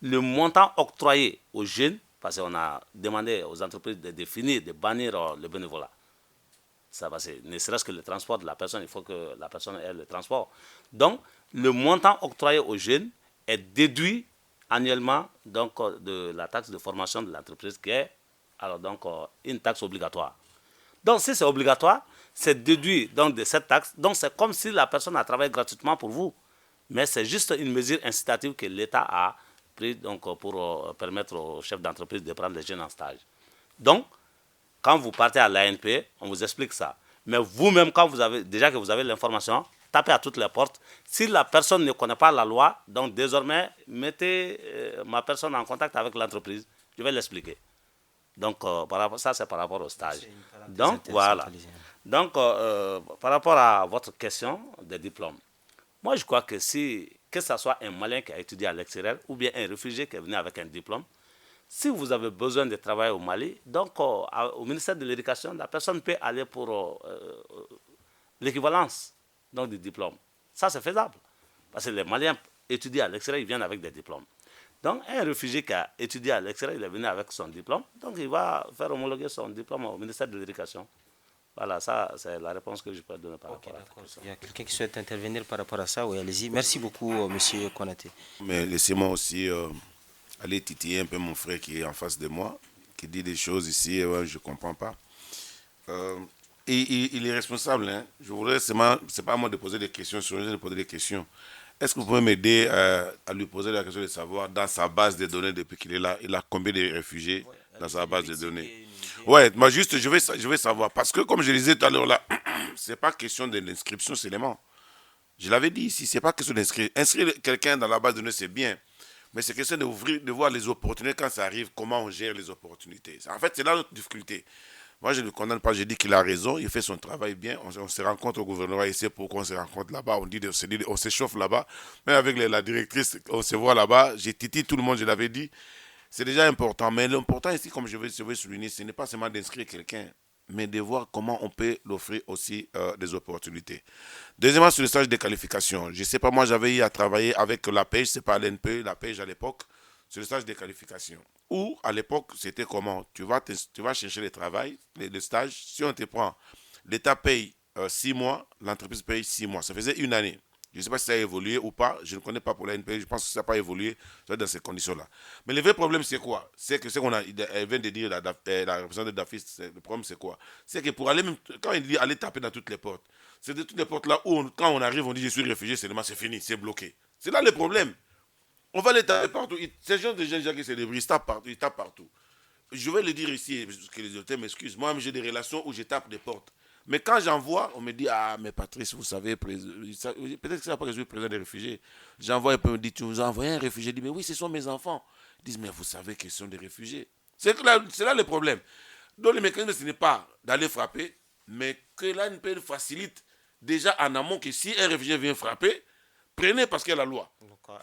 Le montant octroyé aux jeunes, parce qu'on a demandé aux entreprises de définir, de bannir le bénévolat. Ça, parce que ne serait-ce que le transport de la personne, il faut que la personne ait le transport. Donc, le montant octroyé aux jeunes est déduit annuellement donc, de la taxe de formation de l'entreprise, qui est alors, donc, une taxe obligatoire. Donc, si c'est obligatoire, c'est déduit donc, de cette taxe. Donc, c'est comme si la personne a travaillé gratuitement pour vous. Mais c'est juste une mesure incitative que l'État a prise donc, pour permettre aux chefs d'entreprise de prendre les jeunes en stage. Donc, quand vous partez à l'ANP, on vous explique ça. Mais vous-même, quand vous avez, déjà que vous avez l'information, tapez à toutes les portes. Si la personne ne connaît pas la loi, donc désormais, mettez ma personne en contact avec l'entreprise. Je vais l'expliquer. Donc, ça, c'est par rapport au stage. Donc, voilà. Donc, par rapport à votre question des diplômes, moi, je crois que que ce soit un Malien qui a étudié à l'extérieur ou bien un réfugié qui est venu avec un diplôme, si vous avez besoin de travailler au Mali, donc au ministère de l'Éducation, la personne peut aller pour l'équivalence donc, du diplôme. Ça, c'est faisable. Parce que les Maliens étudient à l'extérieur, ils viennent avec des diplômes. Donc, un réfugié qui a étudié à l'extérieur, il est venu avec son diplôme, donc il va faire homologuer son diplôme au ministère de l'Éducation. Voilà, ça, c'est la réponse que je peux donner par rapport à la question. Il y a quelqu'un qui souhaite intervenir par rapport à ça? Oui, allez-y. Merci beaucoup, monsieur Konaté. Mais laissez-moi aussi aller titiller un peu mon frère qui est en face de moi, qui dit des choses ici, je ne comprends pas. Il est responsable. Hein. Je voudrais seulement, c'est pas à moi de poser des questions, je vais poser des questions. Est-ce que vous pouvez m'aider à lui poser la question de savoir, dans sa base de données, depuis qu'il est là, il a combien de réfugiés dans sa base de données? Ouais, moi juste, je vais savoir. Parce que, comme je le disais tout à l'heure, là, c'est pas question de l'inscription seulement. Je l'avais dit ici, c'est pas question d'inscrire. Inscrire quelqu'un dans la base de données, c'est bien. Mais c'est question de voir les opportunités quand ça arrive, comment on gère les opportunités. En fait, c'est là notre difficulté. Moi, je ne le condamne pas, je dis qu'il a raison, il fait son travail bien. On se rencontre au gouvernement, et c'est pourquoi on se rencontre là-bas. On s'échauffe là-bas. Même avec la directrice, on se voit là-bas. J'ai titillé tout le monde, je l'avais dit. C'est déjà important. Mais l'important ici, comme je veux souligner, ce n'est pas seulement d'inscrire quelqu'un, mais de voir comment on peut l'offrir aussi des opportunités. Deuxièmement, sur le stage de qualification. Je ne sais pas, moi, j'avais eu à travailler avec la PEJ, c'est pas l'NP, la PEJ à l'époque, sur le stage de qualification. Ou, à l'époque, c'était comment? Tu vas chercher le travail, le stage. Si on te prend, l'État paye 6 mois, l'entreprise paye 6 mois. Ça faisait une année. Je ne sais pas si ça a évolué ou pas. Je ne connais pas pour la NPE. Je pense que ça n'a pas évolué dans ces conditions-là. Mais le vrai problème, c'est quoi? C'est que ce qu'on vient de dire, la représentante de DAFIS, le problème, c'est quoi? C'est que pour aller, même, quand il dit aller taper dans toutes les portes, c'est de toutes les portes là où, quand on arrive, on dit je suis réfugié, seulement c'est fini, c'est bloqué. C'est là le problème. On va les taper partout. Ces gens de gens qui se débrouillent, ils tapent partout. Je vais le dire ici, parce que les auditeurs m'excusent. Moi, j'ai des relations où je tape des portes. Mais quand j'envoie, on me dit, ah, mais Patrice, vous savez, peut-être que ça n'a pas résolu le président des réfugiés. J'envoie un peu, on me dit, tu nous as envoyé un réfugié. Je dis, mais oui, ce sont mes enfants. Ils disent, mais vous savez qu'ils sont des réfugiés. C'est là le problème. Donc, le mécanisme, ce n'est pas d'aller frapper, mais que l'ANP facilite déjà en amont que si un réfugié vient frapper, prenez parce qu'il y a la loi.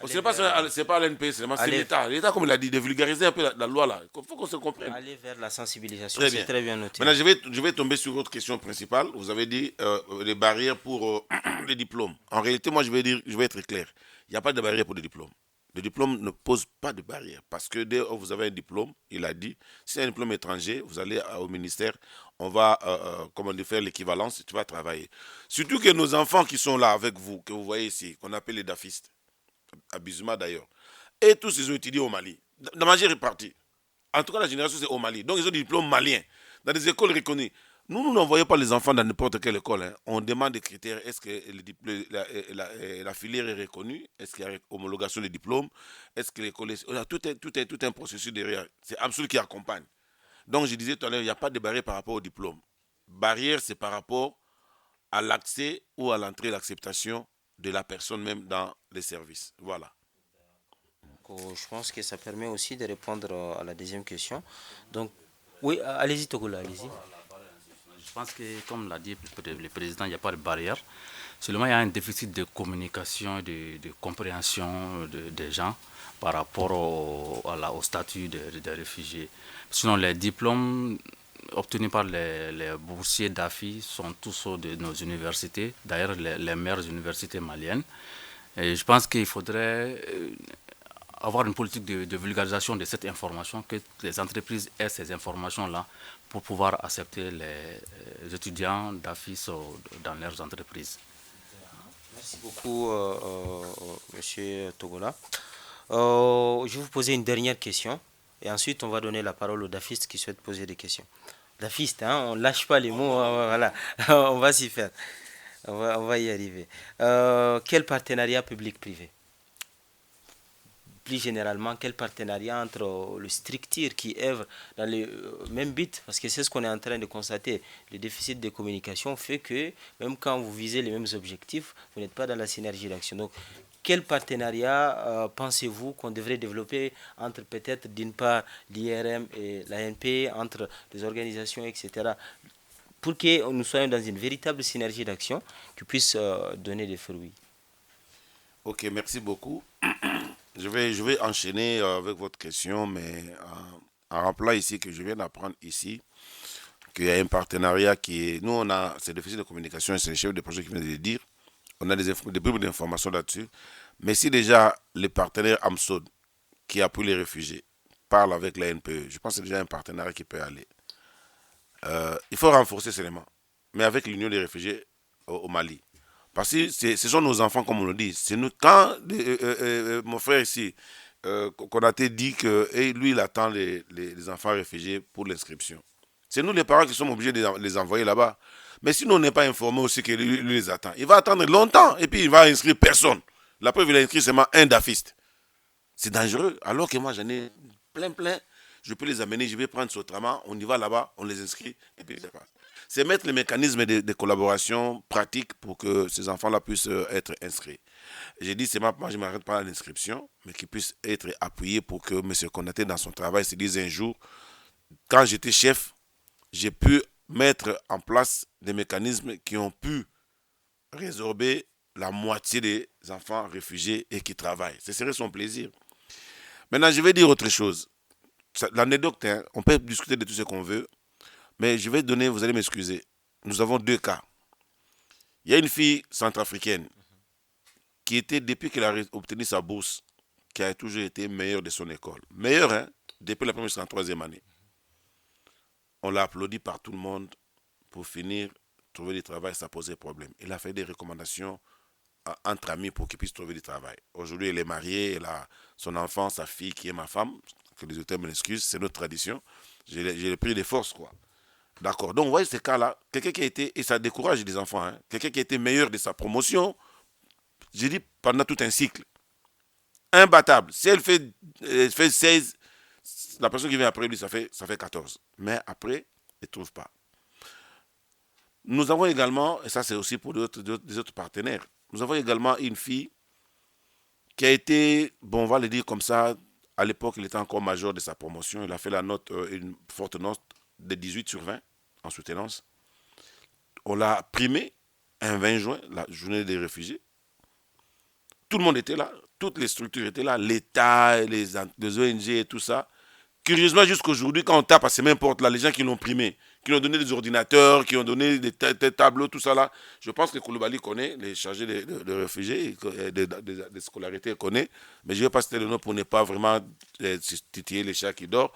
C'est pas l'NP, c'est l'État. L'État, comme il a dit, de vulgariser un peu la loi là. Il faut qu'on se comprenne. Aller vers la sensibilisation, Très c'est bien. très bien noté. Maintenant, je vais tomber sur votre question principale. Vous avez dit les barrières pour les diplômes. En réalité, moi, je vais être clair. Il n'y a pas de barrière pour les diplômes. Le diplôme ne pose pas de barrière. Parce que dès que vous avez un diplôme, il a dit, si c'est un diplôme étranger, vous allez au ministère, on va faire l'équivalence, tu vas travailler. Surtout que nos enfants qui sont là avec vous, que vous voyez ici, qu'on appelle les dafistes, à Bizuma d'ailleurs, et tous ils ont étudié au Mali. La majeure partie. En tout cas, la génération, c'est au Mali. Donc, ils ont des diplômes maliens, dans des écoles reconnues. Nous n'envoyons pas les enfants dans n'importe quelle école. Hein. On demande des critères. Est-ce que la filière est reconnue? Est-ce qu'il y a homologation des diplômes? Est-ce que l'école est... Tout un processus derrière. C'est Amsoud qui accompagne. Donc, je disais tout à l'heure, il n'y a pas de barrière par rapport au diplôme. Barrière, c'est par rapport à l'accès ou à l'entrée et l'acceptation de la personne même dans les services. Voilà. Je pense que ça permet aussi de répondre à la deuxième question. Donc, oui, allez-y Togola, allez-y. Je pense que, comme l'a dit le président, il n'y a pas de barrière. Seulement, il y a un déficit de communication et de compréhension des gens par rapport au statut des réfugiés. Sinon, les diplômes obtenus par les boursiers d'AFI sont tous de nos universités, d'ailleurs les meilleures universités maliennes. Et je pense qu'il faudrait avoir une politique de vulgarisation de cette information, que les entreprises aient ces informations-là pour pouvoir accepter les étudiants d'AFI dans leurs entreprises. Merci beaucoup, Monsieur Togola. Je vais vous poser une dernière question et ensuite on va donner la parole aux dafistes qui souhaitent poser des questions. Dafistes, hein, on ne lâche pas les mots, voilà, on va s'y faire, on va y arriver. Quel partenariat public-privé? Plus généralement, quel partenariat entre le structure qui œuvre dans le même but, parce que c'est ce qu'on est en train de constater. Le déficit de communication fait que même quand vous visez les mêmes objectifs, vous n'êtes pas dans la synergie d'action. Donc, quel partenariat pensez-vous qu'on devrait développer entre peut-être d'une part l'IRM et l'ANP, entre les organisations, etc., pour que nous soyons dans une véritable synergie d'action qui puisse donner des fruits? Ok, merci beaucoup. Je vais enchaîner avec votre question, mais en rappelant ici que je viens d'apprendre ici qu'il y a un partenariat qui est... Nous, on a ces déficits de communication, et c'est le chef de projet qui vient de le dire. On a des bribes d'informations là-dessus. Mais si déjà les partenaires AMSOD qui appuient les réfugiés parlent avec la NPE, je pense que c'est déjà un partenariat qui peut aller. Il faut renforcer ces éléments, mais avec l'Union des réfugiés au Mali. Parce que ce sont nos enfants, comme on le dit. C'est nous, quand mon frère ici, Konaté dit que lui, il attend les enfants réfugiés pour l'inscription. C'est nous, les parents, qui sommes obligés de les envoyer là-bas. Mais si nous, on n'est pas informés aussi que lui les attend, il va attendre longtemps et puis il va inscrire personne. La preuve, il a inscrit seulement un dafiste. C'est dangereux. Alors que moi, j'en ai plein. Je peux les amener, je vais prendre ce traman, on y va là-bas, on les inscrit et puis c'est pas. C'est mettre les mécanismes de collaboration pratiques pour que ces enfants-là puissent être inscrits. J'ai dit, moi je ne m'arrête pas à l'inscription, mais qu'ils puissent être appuyés pour que M. Konaté, dans son travail, se dise un jour, quand j'étais chef, j'ai pu mettre en place des mécanismes qui ont pu résorber la moitié des enfants réfugiés et qui travaillent. Ce serait son plaisir. Maintenant, je vais dire autre chose. L'anecdote, hein, on peut discuter de tout ce qu'on veut, mais je vais donner, vous allez m'excuser, nous avons deux cas. Il y a une fille centrafricaine qui était, depuis qu'elle a obtenu sa bourse, qui a toujours été meilleure de son école. Meilleure, hein, depuis la première jusqu'à la troisième année. On l'a applaudi par tout le monde. Pour finir, trouver du travail, ça posait problème. Il a fait des recommandations entre amis pour qu'il puisse trouver du travail. Aujourd'hui, elle est mariée, elle a son enfant, sa fille qui est ma femme. Que les auteurs m'excusent, c'est notre tradition. J'ai pris des forces, quoi. D'accord. Donc, vous voyez ces cas-là, quelqu'un qui a été, et ça décourage les enfants, hein, quelqu'un qui a été meilleur de sa promotion, j'ai dit pendant tout un cycle, imbattable. Si elle fait 16, la personne qui vient après lui, ça fait 14. Mais après, elle ne trouve pas. Nous avons également, et ça c'est aussi pour des autres partenaires, nous avons également une fille qui a été, bon, on va le dire comme ça, à l'époque, il était encore major de sa promotion. Il a fait une forte note de 18 sur 20 en soutenance. On l'a primé un 20 juin, la journée des réfugiés. Tout le monde était là. toutes les structures étaient là, l'État, les ONG et tout ça. Curieusement, jusqu'aujourd'hui, quand on tape à ces mêmes portes là, les gens qui l'ont primé, qui l'ont donné des ordinateurs, qui ont donné des tableaux, tout ça là, je pense que Koulibaly connaît, les chargés de réfugiés, des scolarités connaît, mais je ne vais pas citer le nom pour ne pas vraiment titiller les chats qui dorment.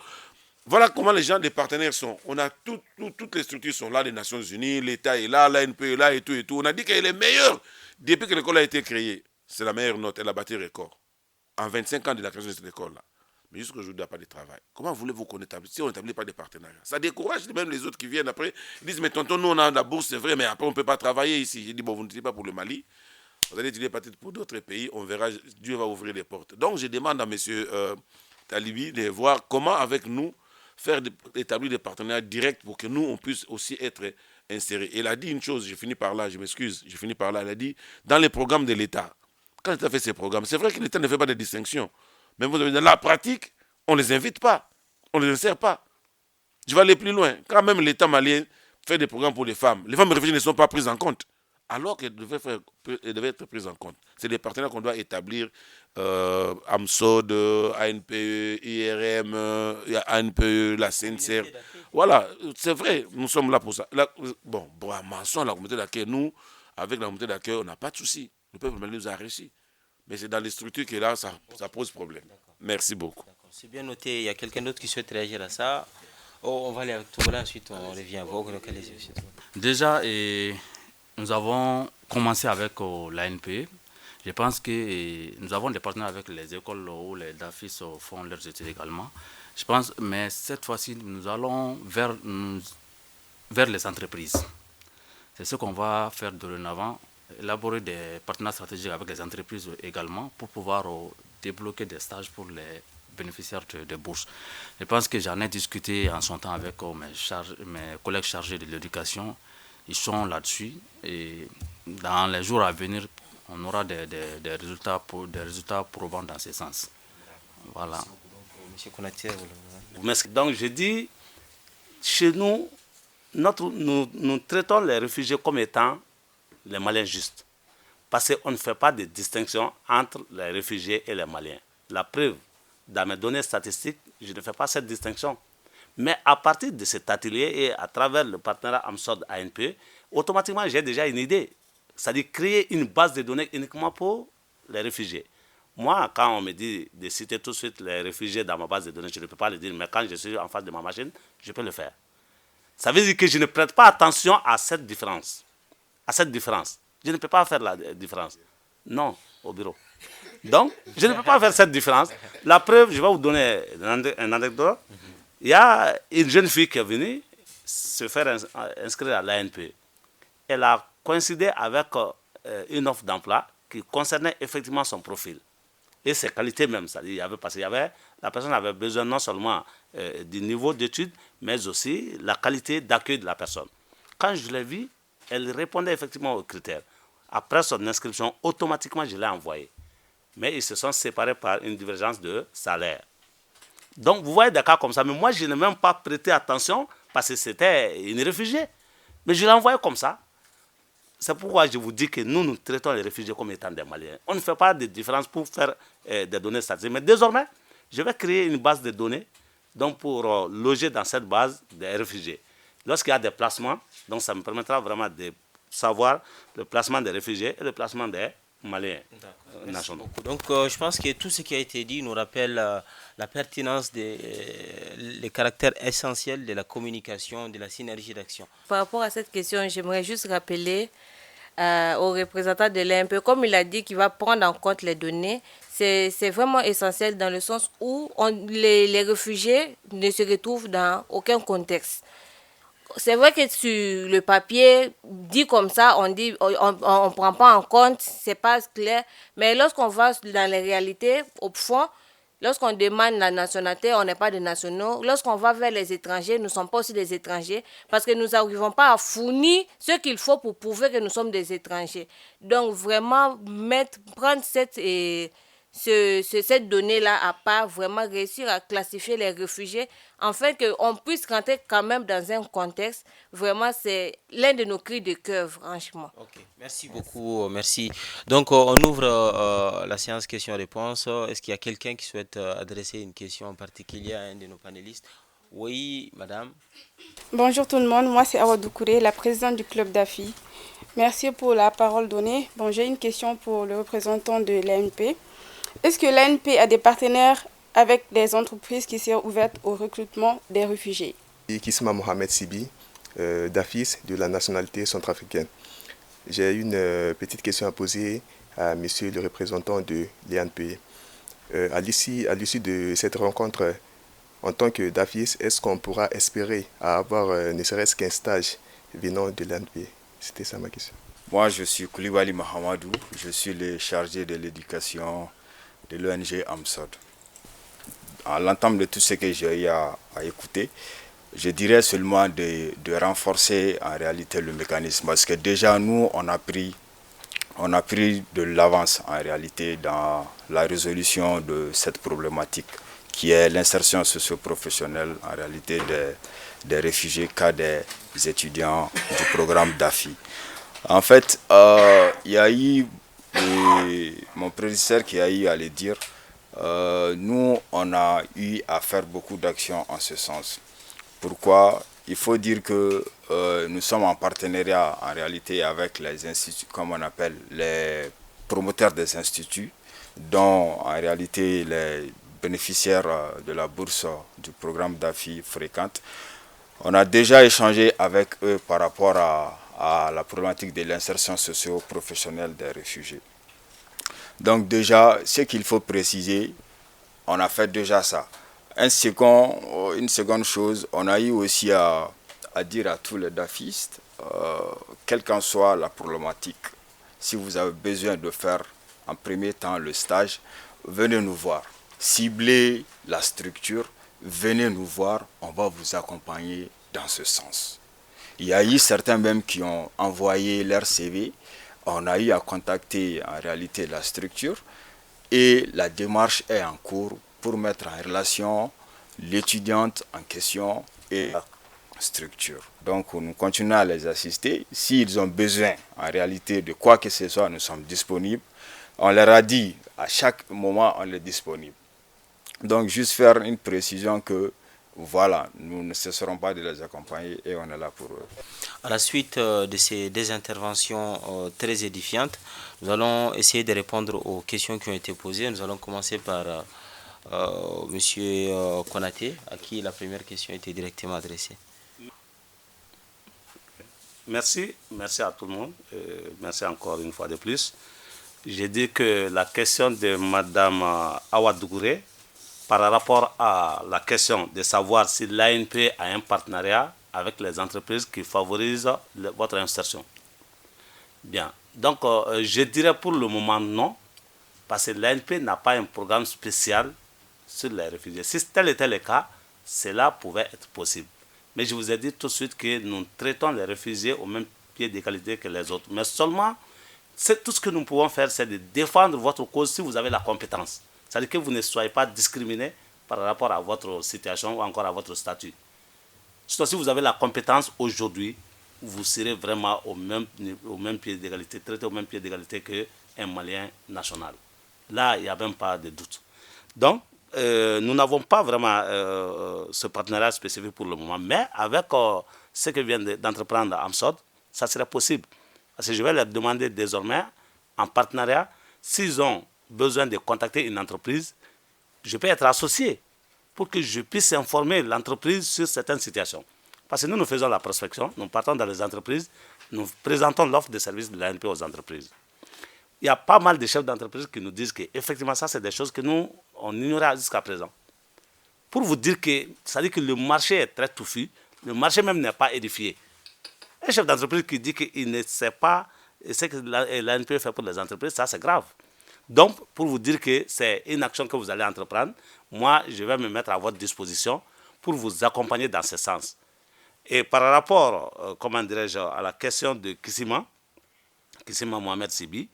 Voilà comment les gens, des partenaires sont. On a toutes les structures sont là, les Nations Unies, l'État est là, l'ANP est là et tout et tout. On a dit qu'elle est meilleure depuis que l'école a été créée. C'est la meilleure note, elle a battu record. En 25 ans de la création de cette école-là. Mais jusqu'aujourd'hui, il n'y a pas de travail. Comment voulez-vous qu'on établisse si on n'établit pas de partenariats? Ça décourage même les autres qui viennent après. Ils disent, mais tonton, nous on a la bourse, c'est vrai, mais après on ne peut pas travailler ici. J'ai dit, bon, vous n'étudiez pas pour le Mali. Vous allez étudier peut-être pour d'autres pays. On verra, Dieu va ouvrir les portes. Donc je demande à M. Talibi de voir comment avec nous établir des partenariats directs pour que nous, on puisse aussi être insérés. Et il a dit une chose, je finis par là, je m'excuse, je finis par là. Il a dit, dans les programmes de l'État, quand l'État fait ses programmes, c'est vrai que l'État ne fait pas de distinction. Mais vous avez dans la pratique, on ne les invite pas, on ne les insère pas. Je vais aller plus loin. Quand même l'État malien fait des programmes pour les femmes réfugiées ne sont pas prises en compte. Alors qu'elles devaient être prises en compte. C'est des partenaires qu'on doit établir, AMSOD, ANPE, IRM, ANPE, la CNCR. Voilà, c'est vrai, nous sommes là pour ça. Bon, à Manson, la communauté d'accueil, nous, avec la communauté d'accueil, on n'a pas de souci. Le peuple malien nous a réussi. Mais c'est dans les structures que là, ça pose problème. Merci beaucoup. C'est bien noté. Il y a quelqu'un d'autre qui souhaite réagir à ça. On va aller avec Togola, ensuite on revient. Déjà, nous avons commencé avec l'ANP. Je pense que nous avons des partenaires avec les écoles où les DAFIS font leurs études également. Je pense, mais cette fois-ci, nous allons vers les entreprises. C'est ce qu'on va faire dorénavant, élaborer des partenariats stratégiques avec les entreprises également pour pouvoir débloquer des stages pour les bénéficiaires de bourses. Je pense que j'en ai discuté en son temps avec mes collègues chargés de l'éducation. Ils sont là-dessus et dans les jours à venir, on aura des résultats probants dans ce sens. Voilà. Donc je dis, chez nous, nous traitons les réfugiés comme étant les Maliens justes. Parce qu'on ne fait pas de distinction entre les réfugiés et les Maliens. La preuve, dans mes données statistiques, je ne fais pas cette distinction. Mais à partir de cet atelier et à travers le partenariat AMSOD-ANP, automatiquement j'ai déjà une idée. C'est-à-dire créer une base de données uniquement pour les réfugiés. Moi, quand on me dit de citer tout de suite les réfugiés dans ma base de données, je ne peux pas le dire, mais quand je suis en face de ma machine, je peux le faire. Ça veut dire que je ne prête pas attention à cette différence. Je ne peux pas faire la différence. Non, au bureau. Donc, je ne peux pas faire cette différence. La preuve, je vais vous donner une anecdote. Il y a une jeune fille qui est venue se faire inscrire à l'ANP. Elle a coïncidé avec une offre d'emploi qui concernait effectivement son profil et ses qualités même. C'est-à-dire, la personne avait besoin non seulement du niveau d'études, mais aussi la qualité d'accueil de la personne. Quand je l'ai vue, elle répondait effectivement aux critères. Après son inscription, automatiquement, je l'ai envoyée. Mais ils se sont séparés par une divergence de salaire. Donc, vous voyez des cas comme ça. Mais moi, je n'ai même pas prêté attention parce que c'était une réfugiée. Mais je l'ai envoyée comme ça. C'est pourquoi je vous dis que nous traitons les réfugiés comme étant des Maliens. On ne fait pas de différence pour faire des données statistiques. Mais désormais, je vais créer une base de données donc pour loger dans cette base des réfugiés. Lorsqu'il y a des placements, donc ça me permettra vraiment de savoir le placement des réfugiés et le placement des Maliens nationaux. Donc je pense que tout ce qui a été dit nous rappelle la pertinence les caractères essentiels de la communication, de la synergie d'action. Par rapport à cette question, j'aimerais juste rappeler au représentant de l'ANP, comme il a dit qu'il va prendre en compte les données, c'est vraiment essentiel dans le sens où les réfugiés ne se retrouvent dans aucun contexte. C'est vrai que sur le papier, dit comme ça, on prend pas en compte, c'est pas clair. Mais lorsqu'on va dans les réalités, au fond, lorsqu'on demande la nationalité, on n'est pas des nationaux. Lorsqu'on va vers les étrangers, nous ne sommes pas aussi des étrangers parce que nous n'arrivons pas à fournir ce qu'il faut pour prouver que nous sommes des étrangers. Donc vraiment, prendre cette donnée-là n'a pas vraiment réussi à classifier les réfugiés, afin qu'on puisse rentrer quand même dans un contexte. Vraiment, c'est l'un de nos cris de cœur, franchement. Ok, merci beaucoup, merci. Donc, on ouvre la séance questions-réponses. Est-ce qu'il y a quelqu'un qui souhaite adresser une question en particulier à un de nos panélistes? Oui, madame. Bonjour tout le monde, moi c'est Awa Doukouré, la présidente du club d'AFI. Merci pour la parole donnée. Bon, j'ai une question pour le représentant de l'ANP. Est-ce que l'ANP a des partenaires avec des entreprises qui sont ouvertes au recrutement des réfugiés? Kisma Mohamed Sibi, d'AFIS de la nationalité centrafricaine. J'ai une petite question à poser à monsieur le représentant de l'ANP. À l'issue de cette rencontre, en tant que d'AFIS, est-ce qu'on pourra espérer avoir ne serait-ce qu'un stage venant de l'ANP? C'était ça ma question. Moi, je suis Koulibaly Mahamadou, je suis le chargé de l'éducation de l'ONG AMSOD. À l'entame de tout ce que j'ai eu à écouter, je dirais seulement de renforcer en réalité le mécanisme. Parce que déjà, nous, on a pris de l'avance en réalité dans la résolution de cette problématique qui est l'insertion socio-professionnelle en réalité des réfugiés, cas des étudiants du programme DAFI. En fait, il y a eu, mon prédécesseur qui a eu à le dire, nous, on a eu à faire beaucoup d'actions en ce sens. Pourquoi? Il faut dire que nous sommes en partenariat en réalité avec les instituts, comme on appelle les promoteurs des instituts, dont en réalité les bénéficiaires de la bourse du programme DAFI fréquentent. On a déjà échangé avec eux par rapport à la problématique de l'insertion socio-professionnelle des réfugiés. Donc déjà, ce qu'il faut préciser, on a fait déjà ça. Une seconde chose, on a eu aussi à dire à tous les DAFistes, quelle qu'en soit la problématique, si vous avez besoin de faire en premier temps le stage, venez nous voir. Ciblez la structure, venez nous voir, on va vous accompagner dans ce sens. Il y a eu certains même qui ont envoyé leur CV, on a eu à contacter en réalité la structure et la démarche est en cours pour mettre en relation l'étudiante en question et la structure. Donc nous continuons à les assister. S'ils ont besoin en réalité de quoi que ce soit, nous sommes disponibles. On leur a dit à chaque moment on est disponible. Donc juste faire une précision que voilà, nous ne cesserons pas de les accompagner et on est là pour eux. À la suite de ces deux interventions très édifiantes, nous allons essayer de répondre aux questions qui ont été posées. Nous allons commencer par Monsieur Konaté, à qui la première question a été directement adressée. Merci à tout le monde. Merci encore une fois de plus. J'ai dit que la question de Madame Awa Doukouré, par rapport à la question de savoir si l'ANP a un partenariat avec les entreprises qui favorisent votre insertion. Bien, donc je dirais pour le moment non, parce que l'ANP n'a pas un programme spécial sur les réfugiés. Si tel était le cas, cela pouvait être possible. Mais je vous ai dit tout de suite que nous traitons les réfugiés au même pied d'égalité que les autres. Mais seulement, tout ce que nous pouvons faire, c'est de défendre votre cause si vous avez la compétence. C'est-à-dire que vous ne soyez pas discriminé par rapport à votre situation ou encore à votre statut. Surtout si vous avez la compétence aujourd'hui, vous serez vraiment au même pied d'égalité, traité au même pied d'égalité qu'un Malien national. Là, il n'y a même pas de doute. Donc, nous n'avons pas vraiment ce partenariat spécifique pour le moment, mais avec ce que vient d'entreprendre AMSOD, ça serait possible. Parce que je vais leur demander désormais, en partenariat, s'ils ont besoin de contacter une entreprise, je peux être associé pour que je puisse informer l'entreprise sur certaines situations. Parce que nous faisons la prospection, nous partons dans les entreprises, nous présentons l'offre de services de l'ANP aux entreprises. Il y a pas mal de chefs d'entreprise qui nous disent qu'effectivement, ça, c'est des choses que nous, on ignorait jusqu'à présent. Pour vous dire que, ça dit que le marché est très touffu, le marché même n'est pas édifié. Un chef d'entreprise qui dit qu'il ne sait pas ce que l'ANP fait pour les entreprises, ça, c'est grave. Donc, pour vous dire que c'est une action que vous allez entreprendre, moi, je vais me mettre à votre disposition pour vous accompagner dans ce sens. Et par rapport, comment dirais-je, à la question de Kisima Mohamed Sibi,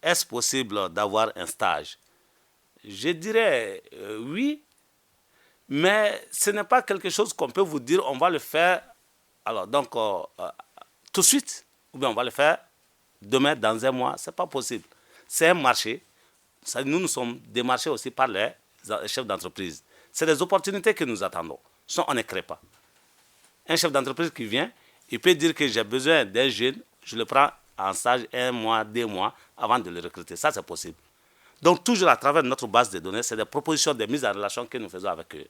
est-ce possible d'avoir un stage? Je dirais oui, mais ce n'est pas quelque chose qu'on peut vous dire, on va le faire alors, donc, tout de suite, ou bien on va le faire demain, dans un mois, ce n'est pas possible. C'est un marché. Nous sommes démarchés aussi par les chefs d'entreprise. C'est des opportunités que nous attendons. Sinon, on ne crée pas. Un chef d'entreprise qui vient, il peut dire que j'ai besoin d'un jeune, je le prends en stage 1 mois, 2 mois, avant de le recruter. Ça, c'est possible. Donc, toujours à travers notre base de données, c'est des propositions, des mises en relation que nous faisons avec eux.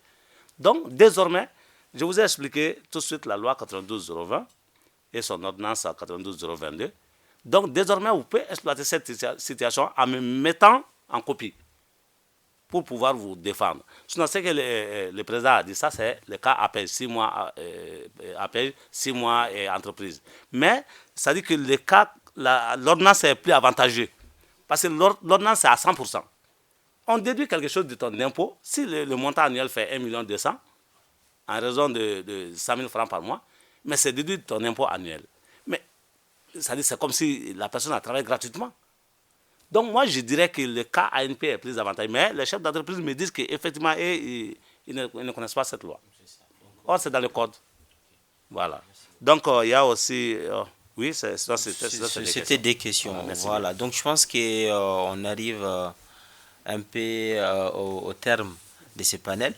Donc, désormais, je vous ai expliqué tout de suite la loi 92-020 et son ordonnance 92-022. Donc, désormais, vous pouvez exploiter cette situation en me mettant en copie pour pouvoir vous défendre. Sinon, ce que le président a dit, ça, c'est le cas appel 6 mois, appel 6 mois et entreprise. Mais, ça dit que le cas, l'ordonnance est plus avantageux. Parce que l'ordonnance, c'est à 100%. On déduit quelque chose de ton impôt. Si le montant annuel fait 1 200 000, en raison de 100 000 francs par mois, mais c'est déduit de ton impôt annuel. Mais c'est comme si la personne a travaillé gratuitement. Donc moi, je dirais que le cas ANP est plus avantageux. Mais les chefs d'entreprise me disent qu'effectivement, ils ne connaissent pas cette loi. Or, c'est dans le code. Voilà. Donc, il y a aussi... oui, c'était des questions. Voilà. Donc, je pense qu'on arrive un peu au terme de ce panel.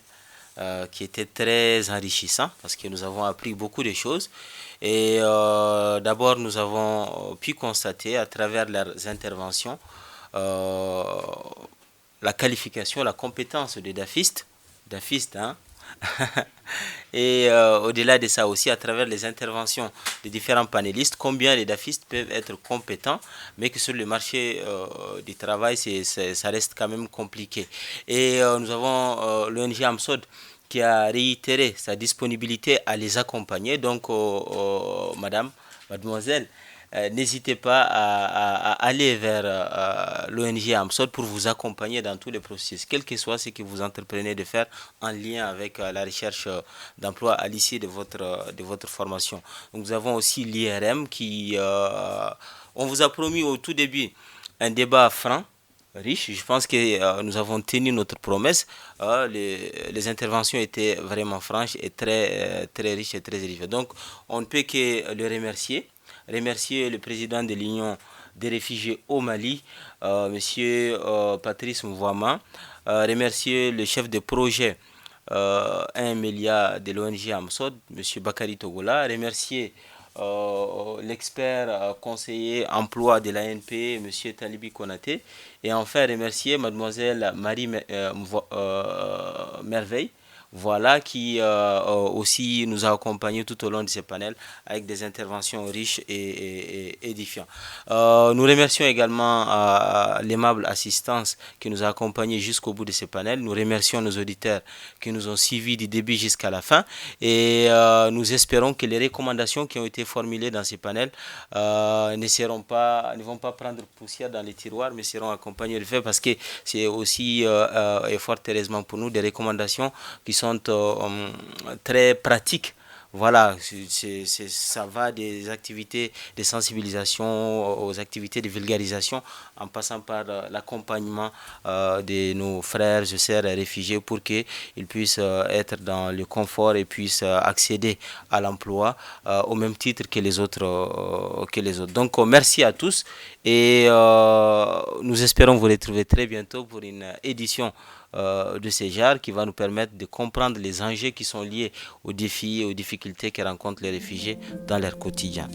Qui était très enrichissant parce que nous avons appris beaucoup de choses. Et d'abord, nous avons pu constater à travers leurs interventions la qualification, la compétence des DAFistes, hein. Et au-delà de ça aussi, à travers les interventions des différents panélistes, combien les DAFistes peuvent être compétents, mais que sur le marché du travail, ça reste quand même compliqué. Et nous avons l'ONG AMSOD qui a réitéré sa disponibilité à les accompagner. Donc, mademoiselle, n'hésitez pas à aller vers l'ONG AMSOD pour vous accompagner dans tous les processus, quel que soit ce que vous entreprenez de faire en lien avec la recherche d'emploi à l'issue de votre formation. Donc, nous avons aussi l'IRM qui... on vous a promis au tout début un débat franc, riche. Je pense que nous avons tenu notre promesse. Les interventions étaient vraiment franches et très riches et très riches. Donc, on ne peut que le remercier. Remercier le président de l'Union des réfugiés au Mali, monsieur Patrice Mvouama. Remercier le chef de projet 1 milliard de l'ONG AMSOD, monsieur Bakary Togola. Remercier l'expert conseiller emploi de l'ANP, M. Talibi Konaté, et enfin remercier mademoiselle Marie Merveille, voilà, qui aussi nous a accompagnés tout au long de ce panel avec des interventions riches et édifiantes. Nous remercions également l'aimable assistance qui nous a accompagnés jusqu'au bout de ce panel. Nous remercions nos auditeurs qui nous ont suivis du début jusqu'à la fin et nous espérons que les recommandations qui ont été formulées dans ce panel ne vont pas prendre poussière dans les tiroirs, mais seront accompagnées de fait parce que c'est aussi et fort heureusement pour nous des recommandations qui sont très pratiques. Voilà, ça va des activités de sensibilisation aux activités de vulgarisation en passant par l'accompagnement de nos frères et sœurs réfugiés pour qu'ils puissent être dans le confort et puissent accéder à l'emploi au même titre que les autres. Donc merci à tous et nous espérons vous retrouver très bientôt pour une édition de ces genres qui va nous permettre de comprendre les enjeux qui sont liés aux défis et aux difficultés que rencontrent les réfugiés dans leur quotidien.